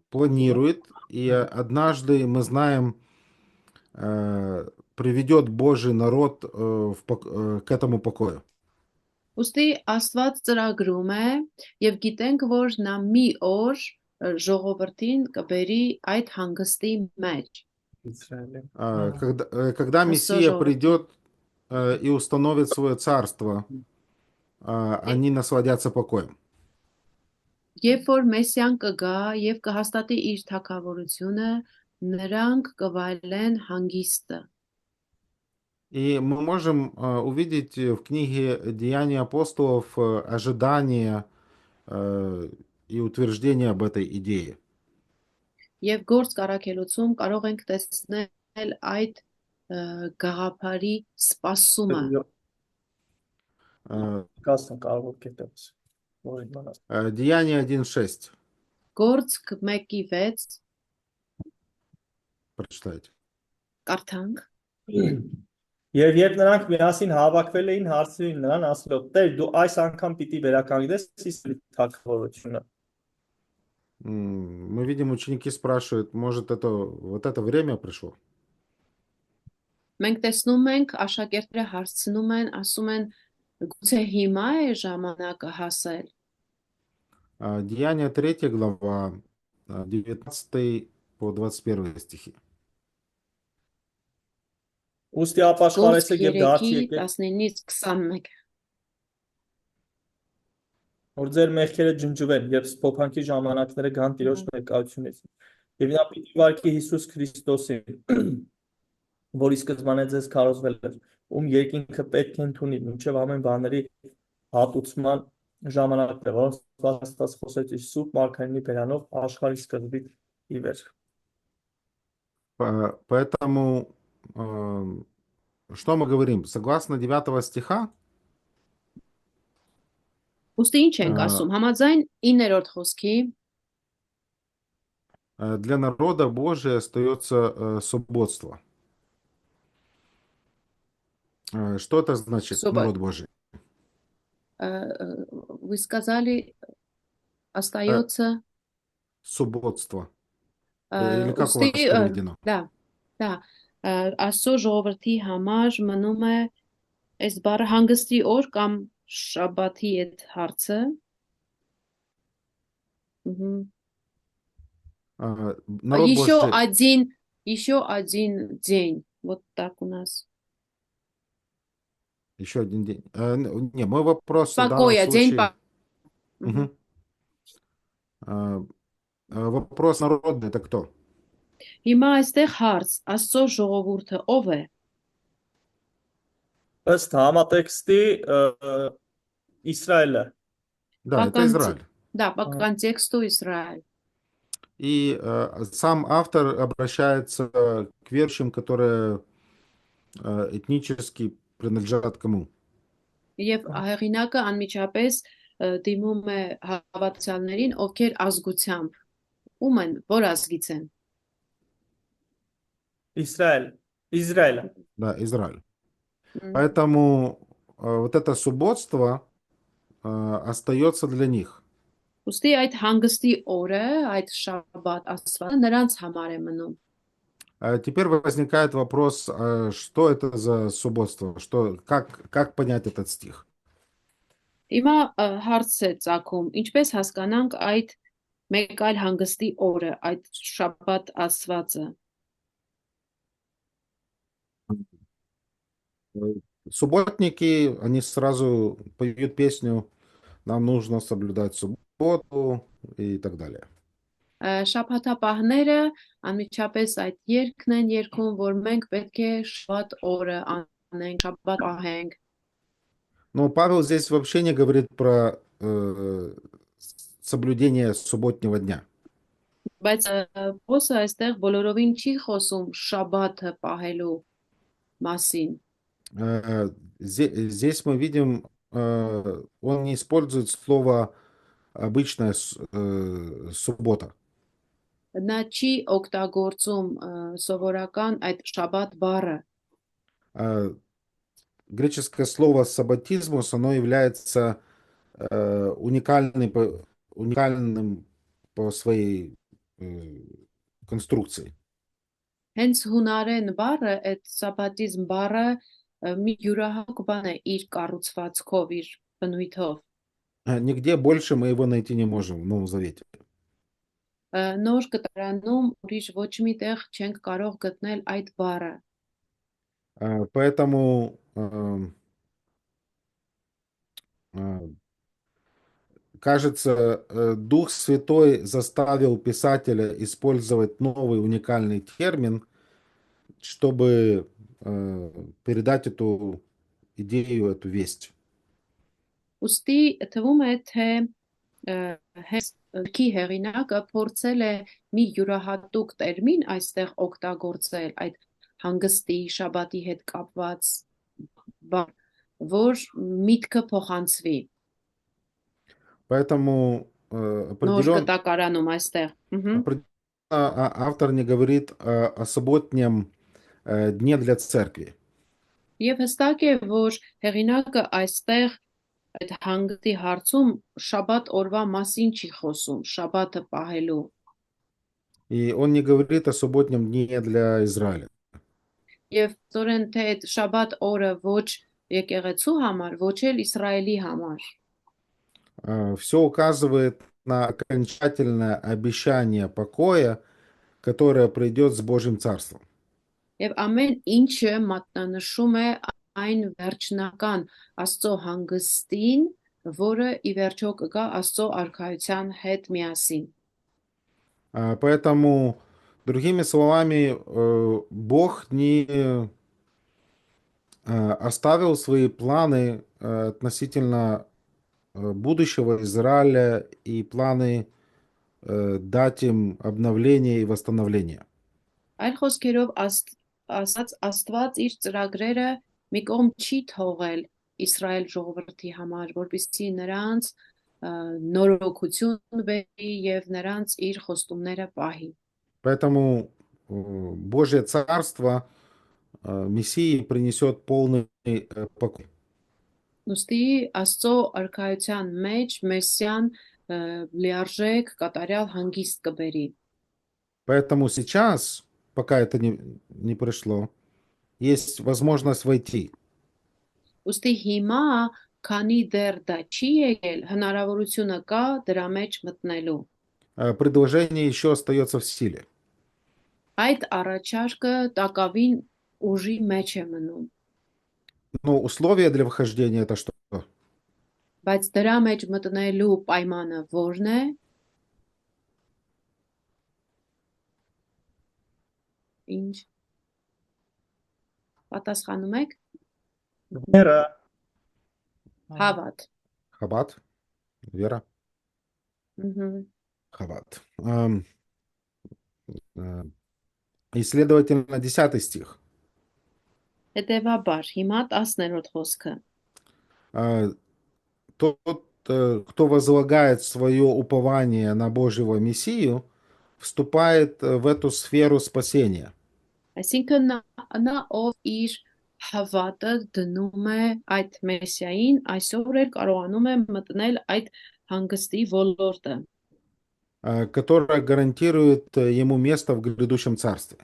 планирует, и однажды, мы знаем, приведет Божий народ к этому покою. Ուստի Աստված ծրագրում է եւ գիտենք, որ նա մի օր ժողովրդին կբերի այդ հանգստի մեջ։ Когда Мессия придет и установит свое царство, они насладятся покоем. Երբ որ Մեսիան կգա եւ կհաստատի իր թագավորությունը, նրանք կվայելեն հանգիստը։ И мы можем увидеть в книге «Деяния апостолов» ожидание и утверждение об этой идее. Եվ գործ կարակելուցում կարող ենք տեսնել այդ գաղափարի սպասումը։ Կասն կարող կետես։ Որին մանաս։ Деяния 1:6. Գործ 1:6 Прочитайте. կարդանք։ Եվ երբ նրանք միասին հավաքվել էին, հարցրին նրան ասելով. Տեր, դու այս անգամ պիտի վերականգնես Իսրայելի թագավորությունը։ Мы видим, ученики спрашивают, может, вот это время пришло? Մենք տեսնում ենք աշակերտները հարցնում են, ասում են, գուցե հիմա է ժամանակը հասել։ Деяния 3 глава, 19 по 21 стихи. Ուստի ապաշխարեցեք եւ դարձի 3:19-ից եկեք, 21։ որ ձեր մեղքերը ջնջվեն եւ սփոփանքի ժամանակները գան Տիրոջ ներկայությունից։ Եվ նա պիտի վարկի Հիսուս Քրիստոսին, որի սկզբանե ձեզ քարոզվել էր, ում երկինքը պետք է ընդունի մինչեւ ամեն բաների հատուցման ժամանակը, որոնց Աստված խոսեց իր սուրբ մարգարեի բերանով աշխարհի սկզբից ի վեր։ Поэтому что мы говорим? Согласно 9 стиха, Ուստի ինչ ենք ասում, համաձայն 9-րդ խոսքի для народа Божия остается субботство. Что это значит, народ Божий? вы сказали остается Субботство. Или как у вас переведено? Да, да. Աստծո ժողովրդի համար մնում է այս բառը հանգստի օր կամ շաբաթի այդ հարցը։ Народ Божий... Еще один день. Вот так у нас. Еще один день. Не, мой вопрос в данном Покоя, день случае... Мгм. Вопрос народный, это кто? Հիմա այստեղ հարց, Աստծո ժողովուրդը ով է։ Ըստ համատեքստի Իսրայելը։ Да, это Израиль. Да, по контексту Израиль. И сам автор обращается к верующим, которые этнически принадлежат кому? Եվ հեղինակը անմիջապես դիմում է հավատացյալներին, ովքեր ազգությամբ ում են, որ ազգից են։ Իսրայելը։ Да, Израиль. Поэтому вот это субботство остается для них. Ուստի այդ хангստի օրը, այդ շաբաթ աստվածը նրանց համար է մնում։ Теперь возникает вопрос, что это за субботство? Как понять этот стих? Հիմա հարց է ծագում, ինչպես հասկանանք այդ մեկ այլ հանգստի օրը, այդ շաբաթ աստվածը։ Субботники, они сразу поют песню «Нам нужно соблюдать субботу» и так далее. Շաբաթապահները անմիջապես այդ երգն են երգում, որ մենք պետք է շաբաթ օրը անենք, շաբաթ պահենք։ Но Павел здесь вообще не говорит про соблюдение субботнего дня. Բայց Պողոսը այստեղ բոլորովին չի խոսում շաբաթը պահելու մասին։ Здесь мы видим, он не использует слово обычная суббота. Նա չի օգտագործում սովորական այդ շաբաթ бառը։ Греческое слово «саббатизмус», оно является уникальным по своей конструкции. Հենց հունարեն բառը, այդ սաբատիզմ բառը մի յուրահատուկ բան է իր կառուցվածքով, իր բնույթով։ Нигде больше мы его найти не можем в Новом Завете. Նոր կտարանում ուրիշ ոչ մի տեղ չենք կարող գտնել այդ բառը։ Поэтому кажется, Дух Святой заставил писателя использовать новый уникальный термин, чтобы передать эту идею, эту весть. Ուստի թվում է, թե հենց հեղինակը փորձել է մի յուրահատուկ տերմին այստեղ օգտագործել այդ հանգստի շաբաթի հետ կապված բառ, որ միտքը փոխանցվի։ Поэтому Նոր կտակարանում այստեղ։ автор не говорит о субботнем дне для церкви. Եվ հստակ է, որ հեղինակը այստեղ այդ հանգստի հարցում շաբաթ օրվա մասին չի խոսում, շաբաթը պահելու։ И он не говорит о субботнем дне для Израиля. Եվ ծորեն թե այդ շաբաթ օրը ոչ եկեղեցու համար, ոչ էլ Իսրայելի համար։ Все указывает на окончательное обещание покоя, которое придет с Божьим Царством. Եվ ամեն ինչը մատնանշում է այն վերջնական Աստծո հանգստին, որը ի վերջո կգա Աստծո արքայության հետ միասին։ Поэтому, другими словами, Бог не оставил свои планы относительно будущего Израиля и планы дать им обновление и восстановление. Այլ խոսքերով ասած Աստված իր ծրագրերը մի կողմ չի թողել Իսրայել ժողովրդի համար, որպեսզի նրանց նորոգություն բերի եւ նրանց իր խոստումները պահի։ Поэтому Божье Царство Мессии принесет полный покой. Ուստի Աստծո արքայության մեջ Մեսիան լիարժեք կատարյալ հանգիստ կբերի։ Поэтому сейчас пока это не пришло, есть возможность войти. Ուստի հիմա, քանի դեռ դա չի եկել, հնարավորությունը կա դրա մեջ մտնելու։ Предложение еще остается в силе. Այդ առաջարկը տակավին ուժի մեջ է մնում, Но условия для вхождения это что? բայց դրա մեջ մտնելու պայմանը ո՞րն է։ Ինչ պատասխանում եք։ Վերը, Հավատ։ Хаббат, вера, Ահա։ Хаббат. И, следовательно, 10 стих. Հետևաբար, հիմա 10-րդ խոսքը։ Тот, кто возлагает свое упование на Божьего Мессию, вступает в эту сферу спасения. Այսինքն նա ով իր հավատը դնում է այդ մեսիային, այսօր էլ կարողանում է մտնել այդ հանգստի ոլորտը, Которая гарантирует ему место в грядущем царстве.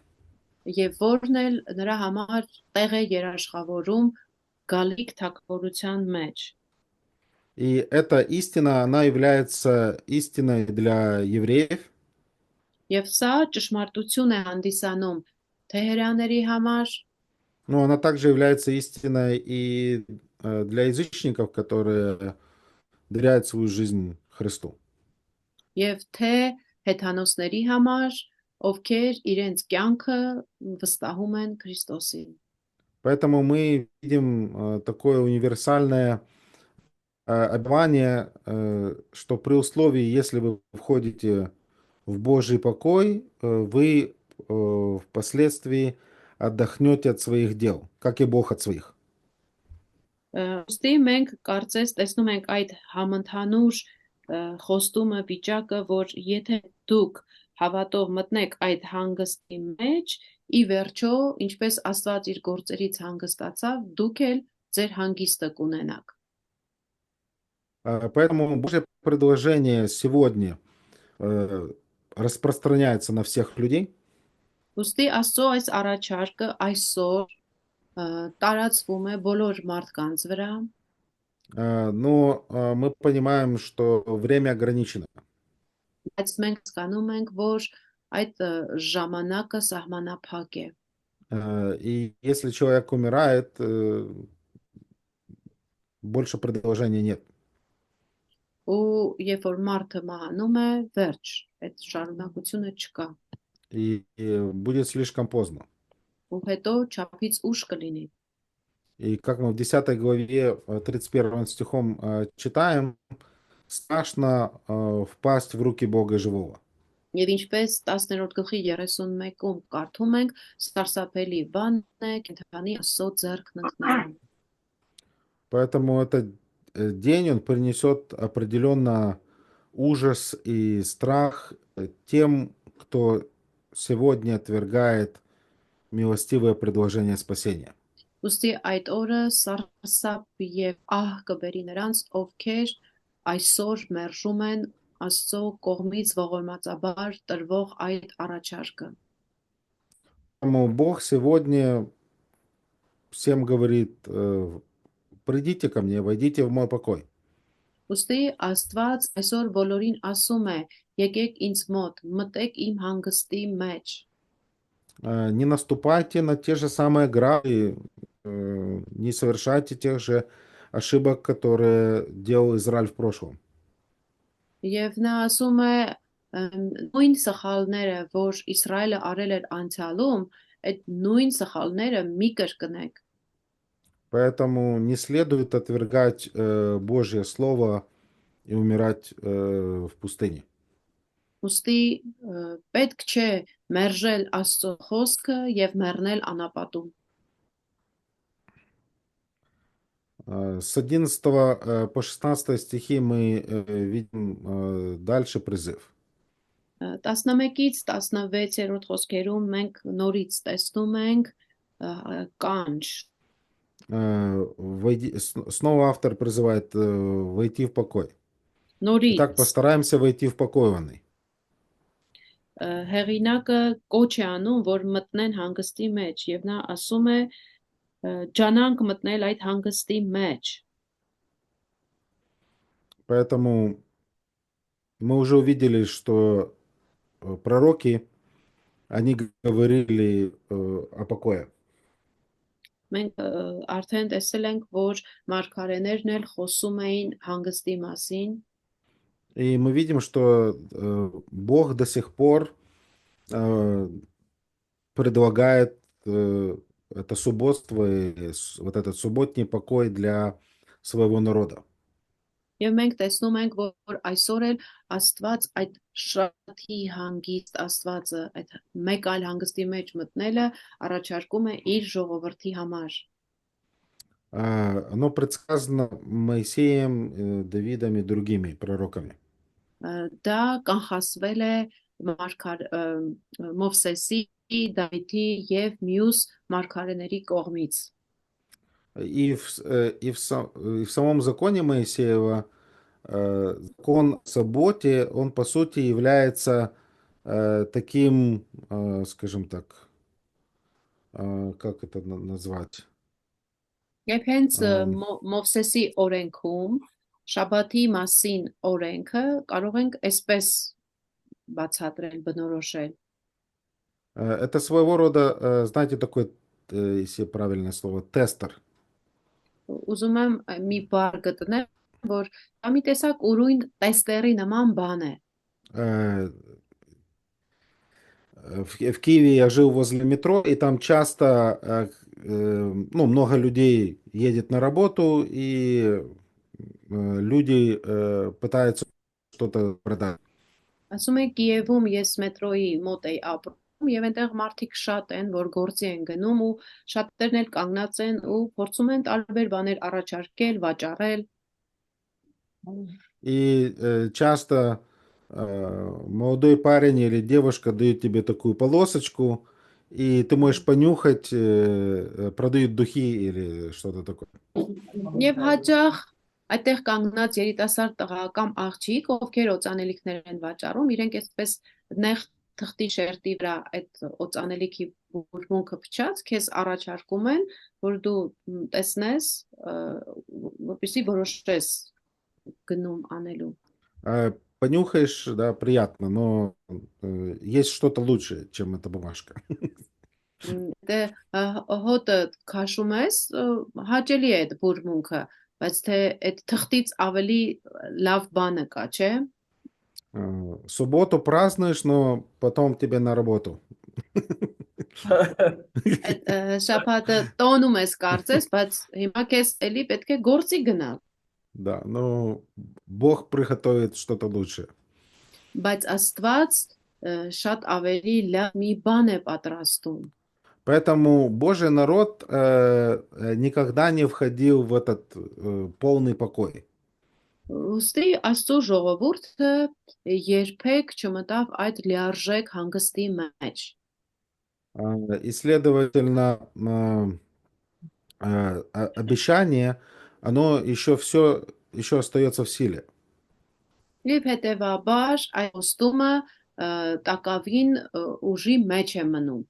եւ որն էլ նրա համար տեղ է երաշխավորում գալիք թակավորության մեջ։ И эта истина, она является истиной для евреев, Եվ սա ճշմարտություն է հանդիսանում թե հրեաների համար, но она также является истиной и для язычников, которые доверяют свою жизнь Христу. եւ թե հեթանոսների համար, ովքեր իրենց կյանքը վստահում են Քրիստոսին։ Поэтому мы видим такое универсальное обетование, что при условии, если вы входите в Божий покой, вы впоследствии отдохнете от своих дел, как и Бог от своих. Ոստի մենք կարծես տեսնում ենք այդ համընդհանուր խոստումը վիճակը, որ եթե դուք հավատով մտնեք այդ հանգստի մեջ, ի վերջո, ինչպես Աստված իր գործերից հանգստացավ, դուք էլ ձեր հանգիստը կունենաք։ Поэтому Божье предложение сегодня распространяется на всех людей. Ոստի Աստծո այս առաջարկը այսօր տարածվում է բոլոր մարդկանց վրա, Но мы понимаем, что время ограничено. բայց մենք հասկանում ենք, որ այդ ժամանակը սահմանափակ է։ И если человек умирает, больше предложений нет. Ու երբ որ մարդը մահանում է, վերջ, այդ շարունակությունը չկա։ И будет слишком поздно. Ու հետո չափից ուշ կլինի։ И как мы в 10 главе 31 стихом читаем, страшно впасть в руки Бога живого. Եվ ինչպես 10-րդ գլխի 31-ում կարդում ենք, սարսափելի բան է կենդանի Աստծո ձեռքն ընկնելը։ Поэтому этот день, он принесет определенно ужас и страх тем, кто сегодня отвергает милостивое предложение спасения. Ոստի այդ օրը սարսափ եւ ահ կբերի նրանց, ովքեր այսօր մերժում են Աստծո կողմից ողորմածաբար տրվող այդ առաջարկը։ Поэтому Бог сегодня всем говорит, придите ко мне, войдите в мой покой. Ոստի Աստված այսօր բոլորին ասում է. եկեք ինձ մոտ, մտեք իմ հանգստի մեջ։ Не наступайте на те же самые грабли, не совершайте тех же ошибок, которые делал Израиль в прошлом. Եվ նա ասում է նույն սխալները, որ Իսրայելը արել էր անցյալում, այդ նույն սխալները մի կրկնեք։ Поэтому не следует отвергать Божье Слово и умирать в пустыне. Ոստի պետք չէ մերժել Աստծո խոսքը եւ մեռնել անապատում։ С 11 по 16 стихи мы видим дальше призыв. 11-ից 16-րդ խոսքերում մենք նորից տեսնում ենք կանչ։ Снова автор призывает войти в покой. Նորից Итак, постараемся войти в покой. հեղինակը կոչ է անում, որ մտնեն հանգստի մեջ եւ նա ասում է ջանանք մտնել այդ հանգստի մեջ։ Поэтому мы уже увидели, что пророки, они говорили о покое. Մենք արդեն տեսել ենք, որ մարգարեներն էլ խոսում էին հանգստի մասին, И мы видим, что Бог до сих пор предлагает это субботство и вот этот субботний покой для своего народа. եւ մենք տեսնում ենք, որ այսօր էլ Աստված այդ շատի հանգիստ Աստվածը այդ մեկ այլ հանգստի մեջ մտնելը առաջարկում է իր ժողովրդի համար։ Оно предсказано Моисеем, Давидом и другими пророками. Դա կանխասվել է Մովսեսի, Դավիթի եւ մյուս մարգարեների կողմից։ И в самом законе Моисеева закон о субботе, он по сути является таким, скажем так, как это назвать? Եվ հենց Մովսեսի օրենքում շաբաթի մասին օրենքը կարող ենք այսպես բացատրել, բնորոշել։ Это своего рода, знаете, такой, если правильное слово, тестер. Ուզում եմ մի բառ գտնեմ, որ դա մի տեսակ ուրույն տեստերի նման բան է։ В Киеве я жил возле метро, и там часто много людей едет на работу, и люди пытаются что-то продать. Ասում եք Կիևում ես մետրոյի մոտ էի ապրում եւ այնտեղ մարդիկ շատ են, որ գործի են գնում ու շատերն էլ կանգնած են ու փորձում են տարբեր բաներ առաջարկել, վաճառել։ И часто молодой парень или девушка дают тебе такую полосочку, и ты можешь понюхать, продают духи или что-то такое. Եվ հաճախ այդտեղ կանգնած երիտասարդ տղա կամ աղջիկ, ովքեր օծանելիքներ են վաճառում, իրենք այսպես նեղ թղթի շերտի վրա այդ օծանելիքի բուրմունքը փչած, քեզ առաջարկում են, որ դու տեսնես, որպեսզի որոշես գնում անելու։ Понюхаешь, да, приятно, но есть что-то лучше, чем эта бумажка. Դե հոտը քաշում ես, հաճելի է այդ բուրմունքը, բայց թե այդ թղթից ավելի լավ բանը կա, չէ։ Субботу празднуешь, но потом тебе на работу. Շաբաթը տոնում ես կարծես, բայց հիմա քեզ էլի պետք է գործի գնալ։ Да, но Бог приготовит что-то лучшее. Բայց Աստված շատ ավելի լավ մի բան է պատրաստում։ Поэтому Божий народ никогда не входил в этот полный покой. Ոստի Աստծո ժողովուրդը երբեք չմտավ այդ լիարժեք հանգստի մեջ։ И, следовательно, обещание, оно еще остается в силе. Եվ հետևաբար այդ ոստումը տակավին ուժի մեջ է մնում։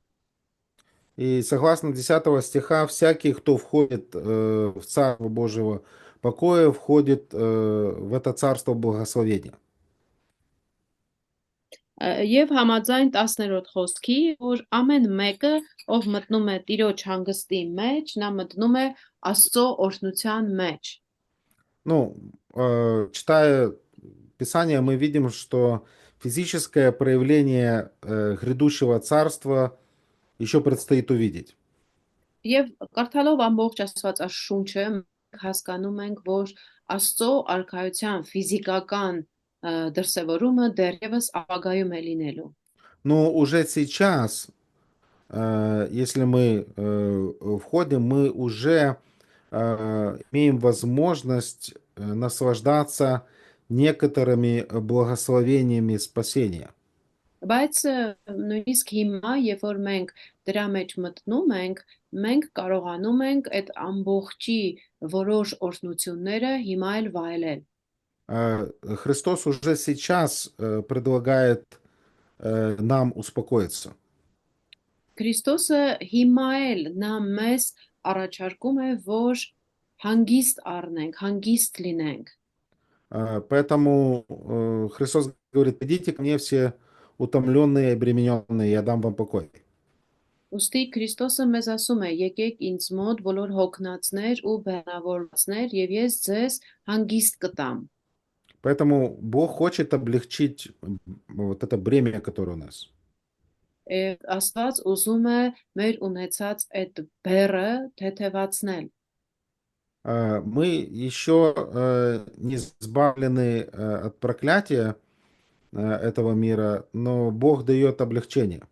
И согласно 10 стиха, всякий, кто входит в Царство Божьего покоя, входит в это Царство благословения. Եվ համաձայն 10-րդ խոսքի, որ амեն մեկը, ով մտնում է Տիրոջ հանգստի մեջ, նա мտնում է Աստծո օրհնության մեջ։ Ну, читая Писание, мы видим, что физическое проявление грядущего царства еще предстоит увидеть. Եվ կարդալով ամբողջ Աստվածաշունչը հասկանում ենք, որ Աստծո արքայության ֆիզիկական դրսևորումը դեռևս ապագայում է լինելու։ Но уже сейчас, если мы входим, мы уже имеем возможность наслаждаться некоторыми благословениями спасения. Բայց նույնիսկ հիմա, երբ որ մենք դրա մեջ մտնում ենք, մենք կարողանում ենք այդ ամբողջի որոշ օրհնությունները հիմա էլ վայելել։ Христос уже сейчас предлагает нам успокоиться. Քրիստոսը հիմա էլ նա մեզ առաջարկում է, որ հանգիստ առնենք, հանգիստ լինենք։ Поэтому Христос говорит, идите ко мне все утомленные и обремененные, я дам вам покой. Ուստի Քրիստոսը մեզ ասում է. եկեք ինձ մոտ բոլոր հոգնածներ ու բեռնավորվածներ, եւ ես ձեզ հանգիստ կտամ։ Поэтому Бог хочет облегчить вот это бремя, которое у нас. Աստված ուզում է մեր ունեցած այդ բեռը թեթևացնել։ Мы еще не избавлены от проклятия этого мира, но Бог дает облегчение.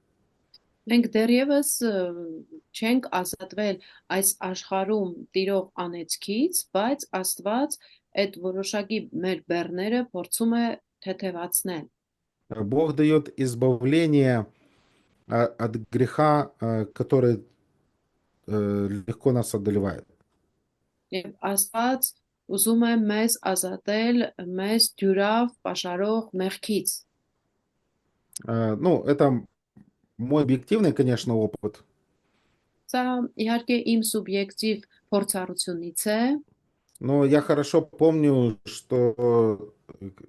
Մենք դեռևս չենք ազատվել այս աշխարհում տիրող անեծքից, բայց Աստված այդ որոշակի մեր բեռները փորձում է թեթևացնել։ Бог дает избавление от греха, который легко нас одолевает. Եվ Աստված ուզում է մեզ ազատել մեզ դյուրավ պաշարող մեղքից։ Ну, это мой объективный, конечно, опыт. Սա իհարկե իմ սուբյեկտիվ փորձառությունից է, Но я хорошо помню, что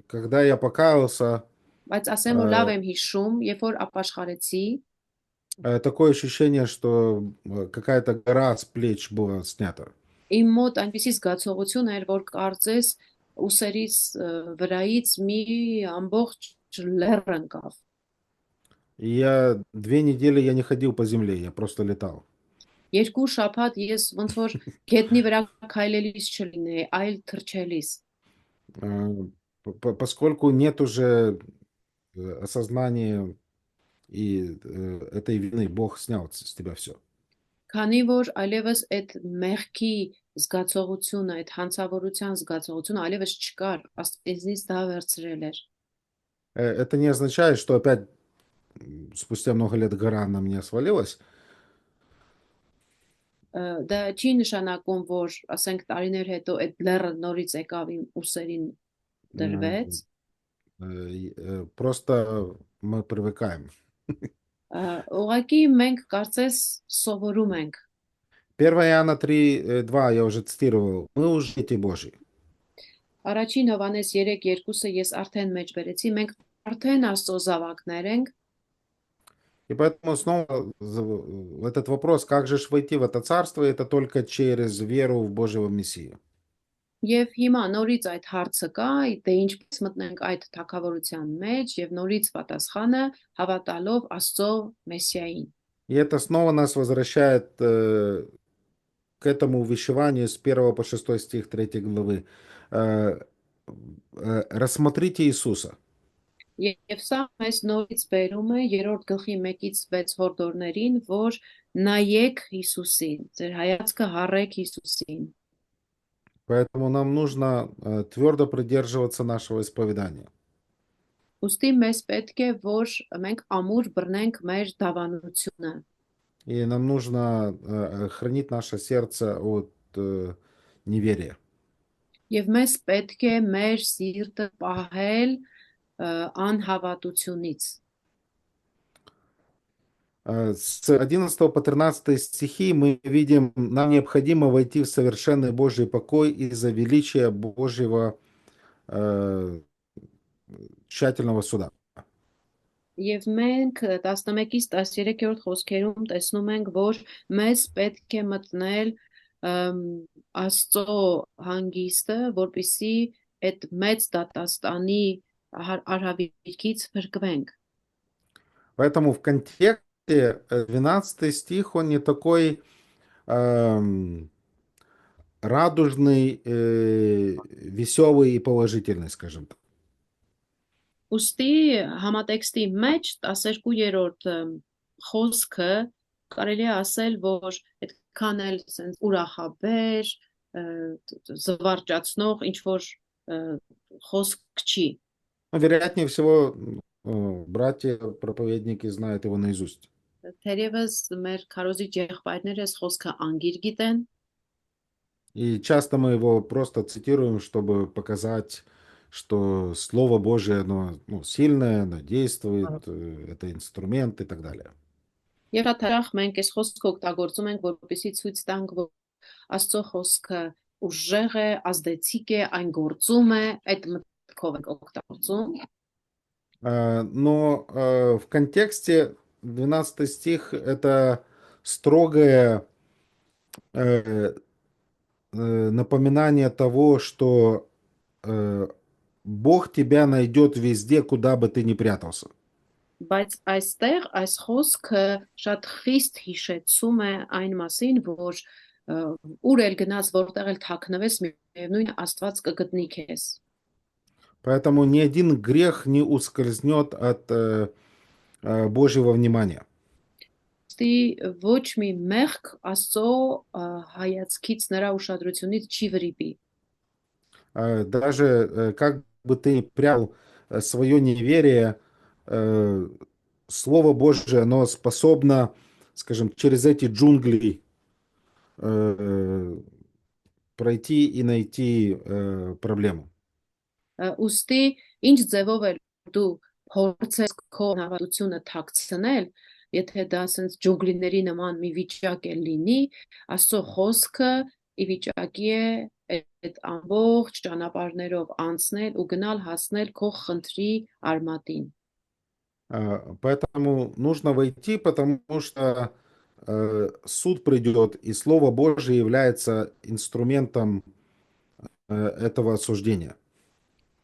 когда я покаялся, բայց ասեմ որ լավ եմ հիշում, երբ որ ապաշխարեցի, такое ощущение, что какая-то гора с плеч была снята. իմ մոտ այնպիսի զգացողություն էր, որ կարծես ուսերից վրայից մի ամբողջ լեռ ընկավ։ И я 2 недели я не ходил по земле, я просто летал. Երկու շաբաթ ես ոնց որ գետնի վրա քայլելիս չլինեի, այլ թռչելիս։ Поскольку нет уже осознания и этой вины, Бог снял с тебя все. Քանի որ այլևս այդ մեղքի զգացողությունը, այդ հանցավորության զգացողությունը այլևս չկար, Աստծից դա վերցրել էր։ Это не означает, что опять спустя много лет гора на меня свалилась. Դա չի нշանակում, որ ասենք տարիներ հետո այդ լեռը նորից եկավ իմ ուսերին դրվեց։ Просто мы привыкаем. Ուղղակի մենք կարծես սովորում ենք։ 1 Иоанна 3:2 я уже цитировал. Мы уже дети Божьи. Առաջին Հովհաննես 3:2-ը ես արդեն մեջ բերեցի, մենք արդեն Աստծո զավակներ ենք։ И поэтому снова этот вопрос, как же войти в это царство, это только через веру в Божьего Мессию. Եվ հիմա նորից այդ հարցը կա, դե ինչպես մտնենք այդ թագավորության մեջ եւ норից պատասխանը հավատալով Աստծո Մեսիային։ И это снова нас возвращает к этому увещеванию с 1 по 6 стих 3 главы. Рассмотрите Иисуса. Եվ սա մեզ նորից բերում է 3-րդ գլխի 1-ից 6 հորդորներին, որ նայեք Հիսուսին, ձեր հայացքը հառեք Հիսուսին։ Поэтому нам нужно твердо придерживаться нашего исповедания. Ուստի մեզ պետք է որ մենք ամուր բռնենք մեր դավանությունը։ И нам нужно хранить наше сердце от неверия. Եվ մեզ պետք է մեր սիրտը պահել անհավատությունից։ С 11 по 13 стихи мы видим, нам необходимо войти в совершенный Божий покой из-за величия Божьего тщательного суда. Եվ մենք 11-ից 13-րդ խոսքերում տեսնում ենք, որ մեզ պետք է մտնել Աստծո հանգիստը, որպեսզի այդ մեծ դատաստանի արհավիրքից փրկվենք։ Поэтому в контексте 12 стих, он не такой радужный, веселый и положительный, скажем так. Ուստի համատեքստի մեջ 12-րդ խոսքը կարելի է ասել, որ այդքան էլ sense ուրախաբեր, զվարճացնող ինչ որ խոսք չի։ Вероятнее всего, братья проповедники знают его наизусть. Թերևս մեր քարոզիչ եղբայրները այս խոսքը անգիր гիտեն։ И часто мы его просто цитируем, чтобы показать, что Слово Божие, оно ну, сильное, оно действует, Ահա, это инструмент и так далее. Եվ հաթարախ մենք այս խոսքը օգտագործում ենք, որպեսզի ցույց տանք, որ Աստծո խոսքը ուժեղ է, ազդեցիկ է, այն գործում է, այդ մտքով ենք օգտագործում։ Но в контексте 12 стих это строгое напоминание того, что Бог тебя найдет везде, куда бы ты ни прятался. Բայց այստեղ այս խոսքը շատ խիստ հիշեցում է այն մասին, որ ուր էլ գնաց, որտեղ էլ թաքնվես, միևնույն Աստված կգտնի քեզ։ Поэтому ни один грех не ускользнет от Божьего внимания. Ստի ոչ մի մեղք Աստծո հայացքից նրա ուշադրությունից չի վրիպի։ Даже как бы ты ни прятал свое неверие, Слово Божие, оно способно, скажем, через эти джунгли пройти и найти проблему. Ուստի ինչ ձևով էլ դու փորձես քո հավատությունը թաքցնել, եթե դա ասենց ջունգլիների նման մի վիճակ է լինի, Աստծո խոսքը ի վիճակի է այդ ամբողջ ճանապարհներով անցնել ու գնալ հասնել քո խնդրի արմատին։ Поэтому нужно войти, потому что суд придет, и Слово Божие является инструментом этого осуждения.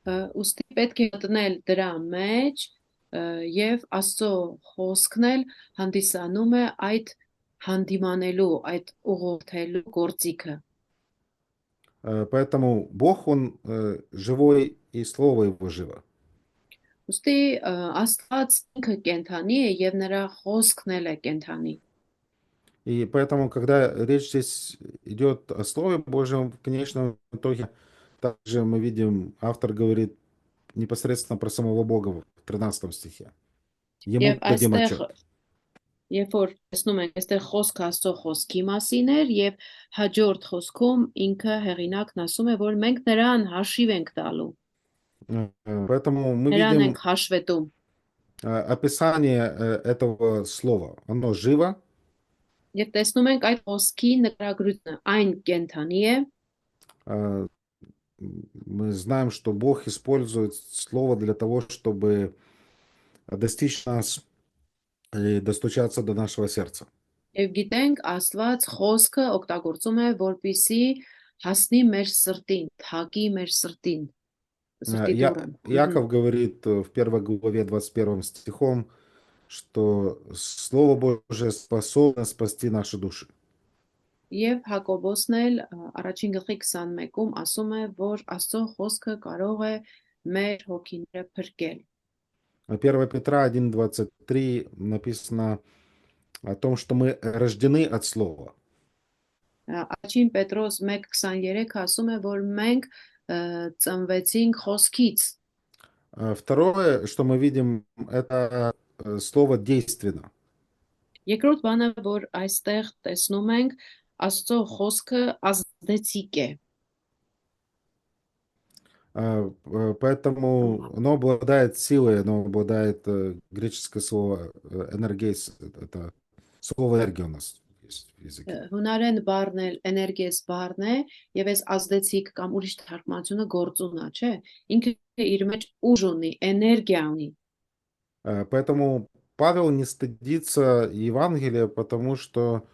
Ուստի պետք է մտնել դրա մեջ եւ Աստծո խոսքն էլ հանդիսանում է այդ հանդիմանելու, այդ ուղղորդելու գործիքը։ Поэтому Бог, Он живой, и Слово Его живо. Ուստի Աստված ինքը կենթանի է եւ նրա խոսքն էլ է կենթանի։ И поэтому, когда речь здесь идет о Слове Божьем, в конечном итоге, также мы видим, автор говорит непосредственно про самого Бога в 13 стихе. Ему Եվ дадим այստեղ отчет. երբ որ տեսնում ենք, այստեղ խոսքը Աստծո խոսքի մասին էր եւ հաջորդ խոսքում ինքը հեղինակն ասում է, որ մենք նրան հաշիվ ենք տալու, Поэтому мы նրան видим ենք հաշվետում։ описание этого слова. Оно живо, Եվ տեսնում ենք այդ խոսքի նկարագրությունը, այն կենթանի է, мы знаем, что Бог использует слово для того, чтобы достичь нас и достучаться до нашего сердца. եւ գիտենք Աստված խոսքը օգտագործում է, որպիսի հասնի մեր սրտին, թակի մեր սրտին, սրտի դուռը։ Яков говорит в 1 главе 21 стихом, что Слово Божие способно спасти наши души. Եվ Հակոբոսն էլ առաջին գլխի 21-ում ասում է, որ Աստծո խոսքը կարող է մեր հոգիները փրկել։ 1 Петра 1:23 написано о том, что мы рождены от Слова. Առաջին Պետրոս 1:23 ասում է, որ մենք ծնվեցինք խոսքից։ Второе, что мы видим, это слово действенно. Երկրորդ բանը, որ այստեղ տեսնում ենք, Աստծո խոսքը ազդեցիկ է։ Поэтому оно обладает силой, оно обладает греческое слово энергейс, это слово энергия у нас есть в языке. Հունարեն բառն էլ էներգես բառն է, եւ այս ազդեցիկ կամ ուրիշ թարգմանությունը գործունա, չէ։ Ինքը իր մեջ ուժ ունի, էներգիա ունի։ Поэтому Павел не стыдится Евангелия, потому что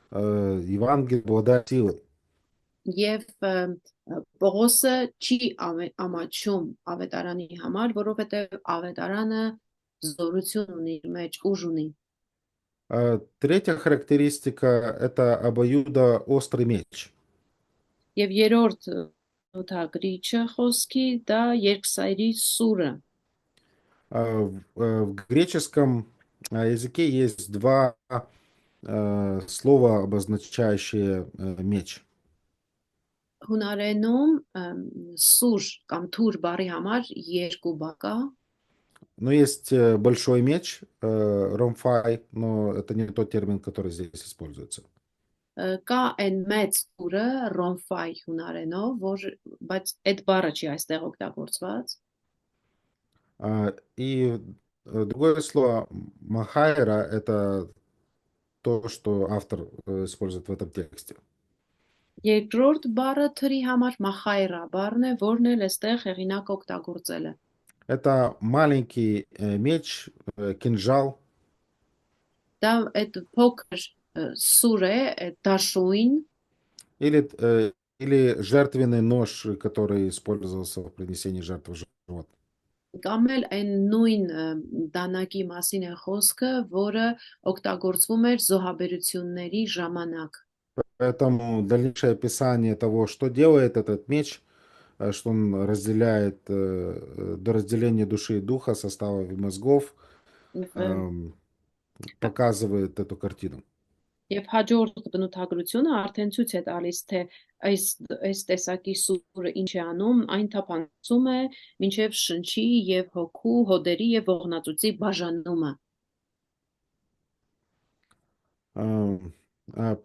Евангелие обладает силой. Եվ Պողոսը չի ամաչում ավետարանի համար, որովհետև ավետարանը զորություն ունի, իր մեջ ուժ ունի։ Третья характеристика – это обоюдоострый меч. Եվ երրորդ նոթագրիչը խոսքի դա երկսայրի սուրը։ В греческом языке есть два слова, обозначающие меч. Հունարենում սուր կամ թուր բառի համար երկու բառ կա։ Но есть большой меч, ромфай, но это не тот термин, который здесь используется. կա այն մեծ տուրը ռոնֆայ հունարենով, բայց այդ բառը չի այստեղ օգտագործված։ И другое слово махайра – это то, что автор использует в этом тексте. Երկրորդ բառը թրի համար մախայրա բառն է, որն էլ այստեղ հեղինակ օգտագործել է։ Это маленький меч, кинжал, Դա այդ փոքր սուր է, այդ դաշույն, или жертвенный нож, который использовался в принесении жертвы животных. կամ էլ այն նույն դանակի մասին է խոսքը, որը օգտագործվում էր զոհաբերությունների ժամանակ։ Поэтому дальнейшее описание того, что делает этот меч, что он разделяет до разделения души и духа, составов и мозгов, Եվ показывает эту картину. Եվ հաջորդ բնութագրությունը արդեն ցույց է տալիս, թե այս տեսակի սուրը ինչ է անում, այն թափանցում է մինչև շնչի եւ հոգու, հոդերի եւ ողնածուծի բաժանումը։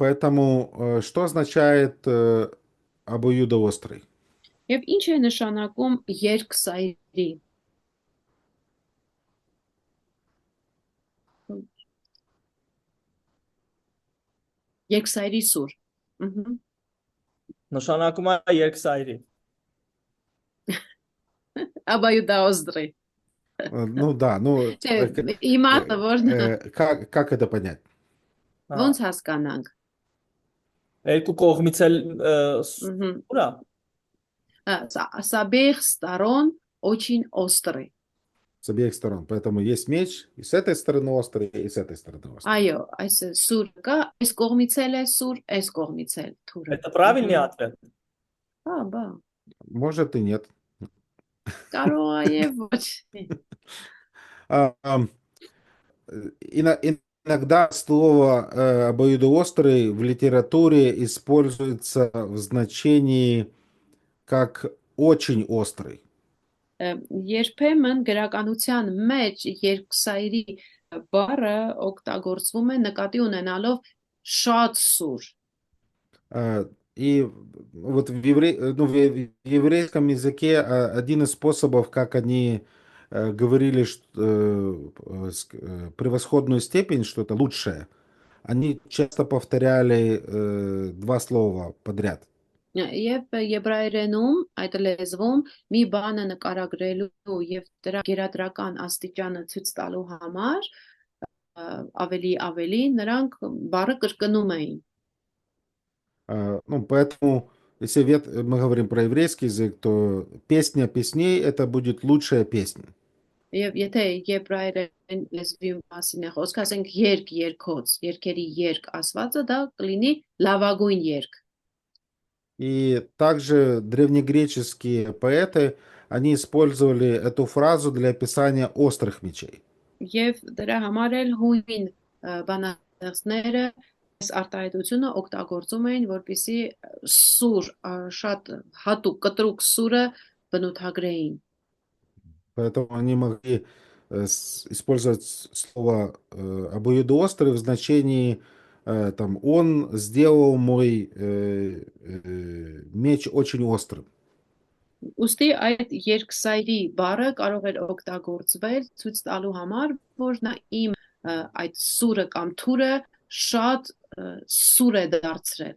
Поэтому что означает обоюдоострый? Եվ ինչ է նշանակում երկսայրի։ Երկսայրի սուր։ Նշանակում է երկսայրի։ Обоюдоострый։ Ну да, ну Իմաստը որն как это понять? ոնց հասկանանք։ Երկու կողմից էլ սուր է։ С обеих сторон очень острый։ С обеих сторон. Поэтому есть меч и с этой стороны острый, и с этой стороны острый. Այո, այս սուրը կա, այս կողմից էլ է սուր, այս կողմից էլ թուրը։ Это правильный ответ? Բա, Может и нет. կարող է եւ ոչ։ Иногда слово обоюдоострый в литературе используется в значении как очень острый. Երբեմն գրականության մեջ երկսայրի բառը օգտագործվում է նկատի ունենալով շատ սուր։ И вот в еврейском языке один из способов, как они говорили превосходную степень, что это лучшее, они часто повторяли два слова подряд. Եվ եբրայերենում այդ լեզվում մի բանը նկարագրելու եւ դրա գերադրական աստիճանը ցույց տալու համար ավելի նրանք բառը կրկնում էին։ Ну, поэтому, если мы говорим про еврейский язык, то песня песней – это будет лучшая песня. Եվ եթե եբրայերեն լեզվի մասին է խոսքը, ասենք երկոց, երկերի երկ ասվածը դա կլինի լավագույն երկ։ И также древнегреческие поэты, они использовали эту фразу для описания острых мечей. Եվ դրա համար էլ հույն բանաստեղծները այս արտահայտությունը օգտագործում էին, որպեսզի սուր, շատ հատուկ կտրուկ սուրը բնութագրեին։ Поэтому они могли использовать слово обоюдоострый в значении там, он сделал мой меч очень острым. Ուստի այդ երկսայրի բառը կարող էր օգտագործվել ցույց տալու համար, որ նա իմ այդ սուրը կամ թուրը շատ սուր է դարձրել։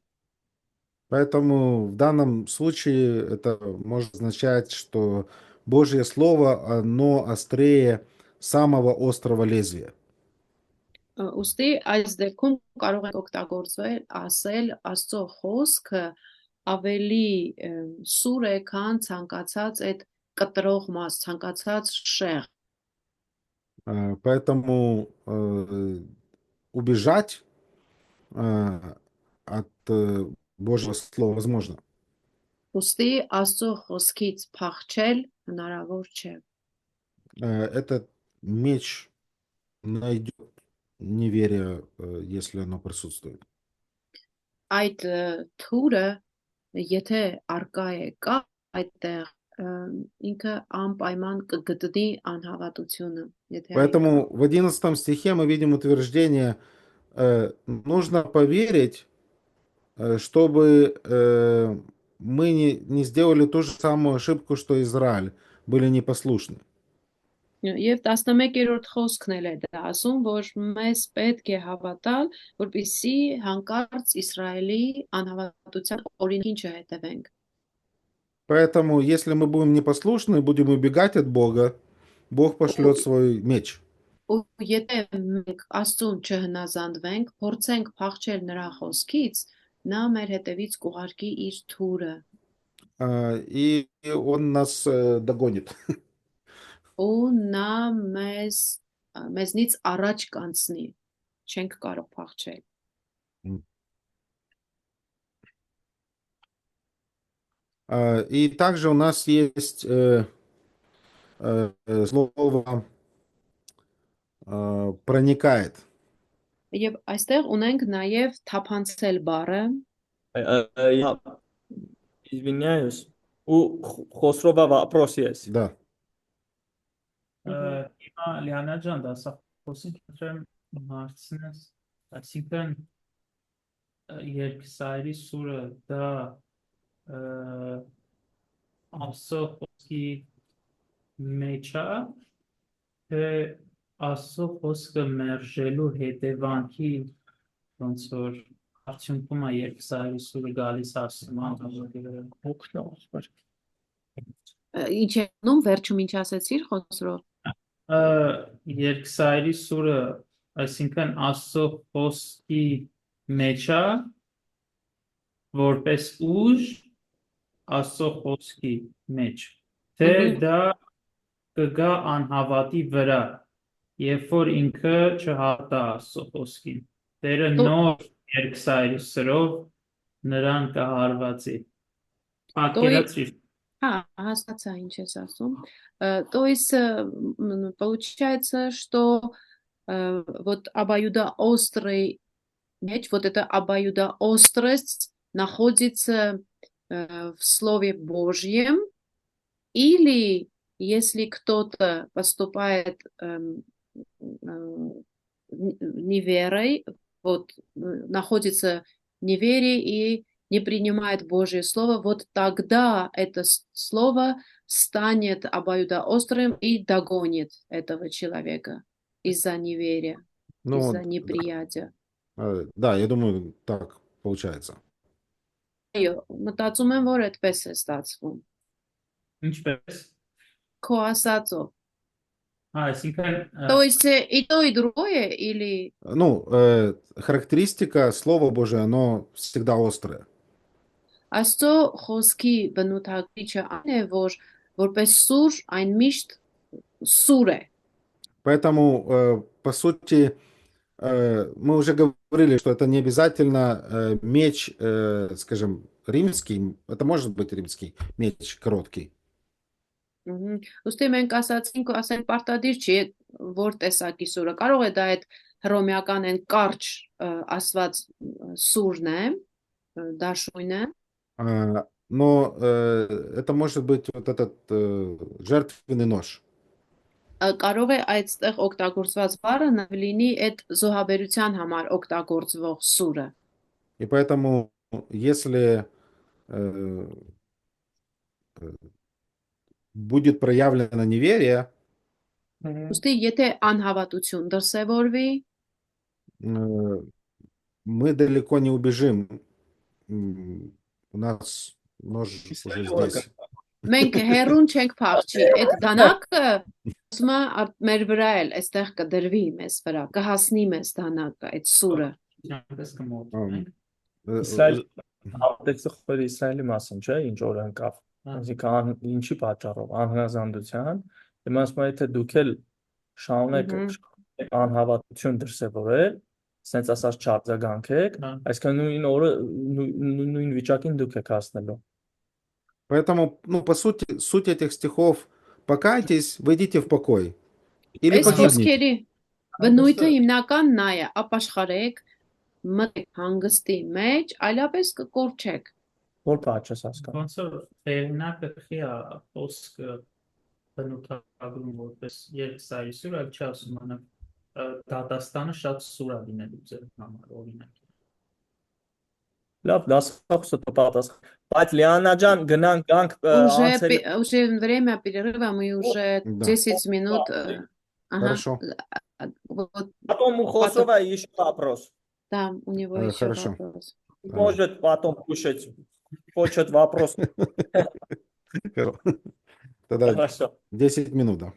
Поэтому в данном случае это может означать, что Божье Слово, оно острее самого острого лезвия. Ուստի այս դեպքում կարող ենք օգտագործել ասել Աստծո խոսքը ավելի սուր է, քան ցանկացած այդ կտրող մաս, ցանկացած շեղ։ Поэтому убежать от Божьего Слова возможно. Ուստի Աստծո խոսքից փախչել հնարավոր չէ։ Этот меч найдет неверие, если оно присутствует. Այդ թուրը եթե արկա է կա այդտեղ ինքը անպայման կգտնի անհավատությունը, եթե Поэтому в 11 стихе мы видим утверждение: нужно поверить, чтобы мы не сделали ту же самую ошибку, что Израиль, были непослушны. Եվ 11-րդ խոսքն էլ է դա ասում, որ մեզ պետք է հավատալ, որպեսզի հանկարծ Իսրայելի անհավատության օրինքին չհետևենք։ Поэтому, если мы будем непослушны, будем убегать от Бога, Бог пошлет свой меч. Ու եթե մենք Աստծուն չհնազանդվենք, փորձենք փախչել նրա խոսքից, նա մեր հետևից կուղարկի իր թուրը, И он нас догонит. ու նա մեզնից առաջ կանցնի, չենք կարող փախչել։ И также у нас есть слово проникает. Եվ այստեղ ունենք նաև թափանցել բառը, Я извиняюсь. У Խոսրովա вопрос есть. Да. Հիմա Լիանա ջան, դասախոսին քրեմ հարցնես, այսինքն երկսայրի սուրը դա Աստծո խոսքի մեջ է, թե Աստծո խոսքը մերժելու հետևանքի ոնց որ արդյունքում է երկսայրի սուրը գալիս ասում Օգնող։ ինչ է անում վերջում ինչ ասեցիր Խոսրով։ երկսայրի սուրը, այսինքն Աստծո խոսքի մեջ է, որպես ուժ Աստծո խոսքի մեջ, թե դա կգա անհավատի վրա, երբ որ ինքը չհավատա Աստծո խոսքին, Տերը նոր երկսայրի սրով նրան կհարվածի։ Պատկերացրիր։ Հասկացա ինչ ես ասում։ То есть получается, что вот обоюдоострый меч, вот эта обоюдоострость находится в Слове Божьем, или если кто-то поступает неверой, вот находится в неверии и не принимает Божье Слово, вот тогда это Слово станет обоюдоострым и догонит этого человека из-за неверия, из-за неприятия. Да, я думаю, так получается. Մտածում եմ, որ այդպես է ստացվում։ Ինչպես։ Քո ասածով։ Այսինքն То есть и то, и другое, или… Ну, характеристика Слова Божия, оно всегда острое. Աստծո խոսքի բնութագրիչը այն է, որ որպես սուր այն միշտ սուր է։ Поэтому, по сути, мы уже говорили, что это не обязательно меч, скажем, римский, это может быть римский меч короткий. Ուստի մենք ասացինք, ասենք պարտադիր չի, որ տեսակի սուրը։ Կարող է դա այդ հռոմեական են կարճ ասված սուրն է, դաշույն է։ Но это может быть вот этот жертвенный нож. Կարող է այդտեղ օգտագործված բառը լինի այդ զոհաբերության համար օգտագործվող սուրը։ И поэтому, если будет проявлено неверие, Ուստի եթե անհավատություն դրսևորվի, мы далеко не убежим. У нас нож уже здесь. մենք հերուն չենք փախչի, այդ դանակը ասում է մեր վրա էլ այստեղ կդրվի մեզ վրա, կհասնի մեզ դանակը, այդ սուրը։ Իսրայել հաղորդեցի խորը Իսրայելի մասին, չէ՞, ինչ որ անկավ։ Այսինքն ինչի պատճառով անհնազանդության, հիմա ասում եմ թե դուք էլ շարունեք անհավատություն դրսևորել, sense ասած չարձագանքեք, այսինքն նույն օրը նույն վիճակին դուք եք հասնելու։ Поэтому, ну, по сути, суть этих стихов: покайтесь, войдите в покой. Или Այս погибните. խոսքերի բնույթը հիմնական նա է, ապաշխարեք, մտեք հանգստի մեջ, այլապես կկորչեք։ Որ բաց ես հասկանում։ Ոնց որ վերնակը խիա խոսքը բնութագրում որպես երկսայրի սուր, այլ չասում անա դատաստանը շատ սուր է լինելու ձեր համար օրինակ։ Լավ, դասախոսը պատասխան։ Բայց Լիանա ջան, գնանք գանք անցել Уже время перерыва, мы уже Да. 10 минут. Ага. Хорошо. Вот, Потом у Хосрова еще вопрос. да, у него еще Хорошо. вопрос. Может потом кушать. Хочет вопрос. Тогда Хорошо. 10 минут, да.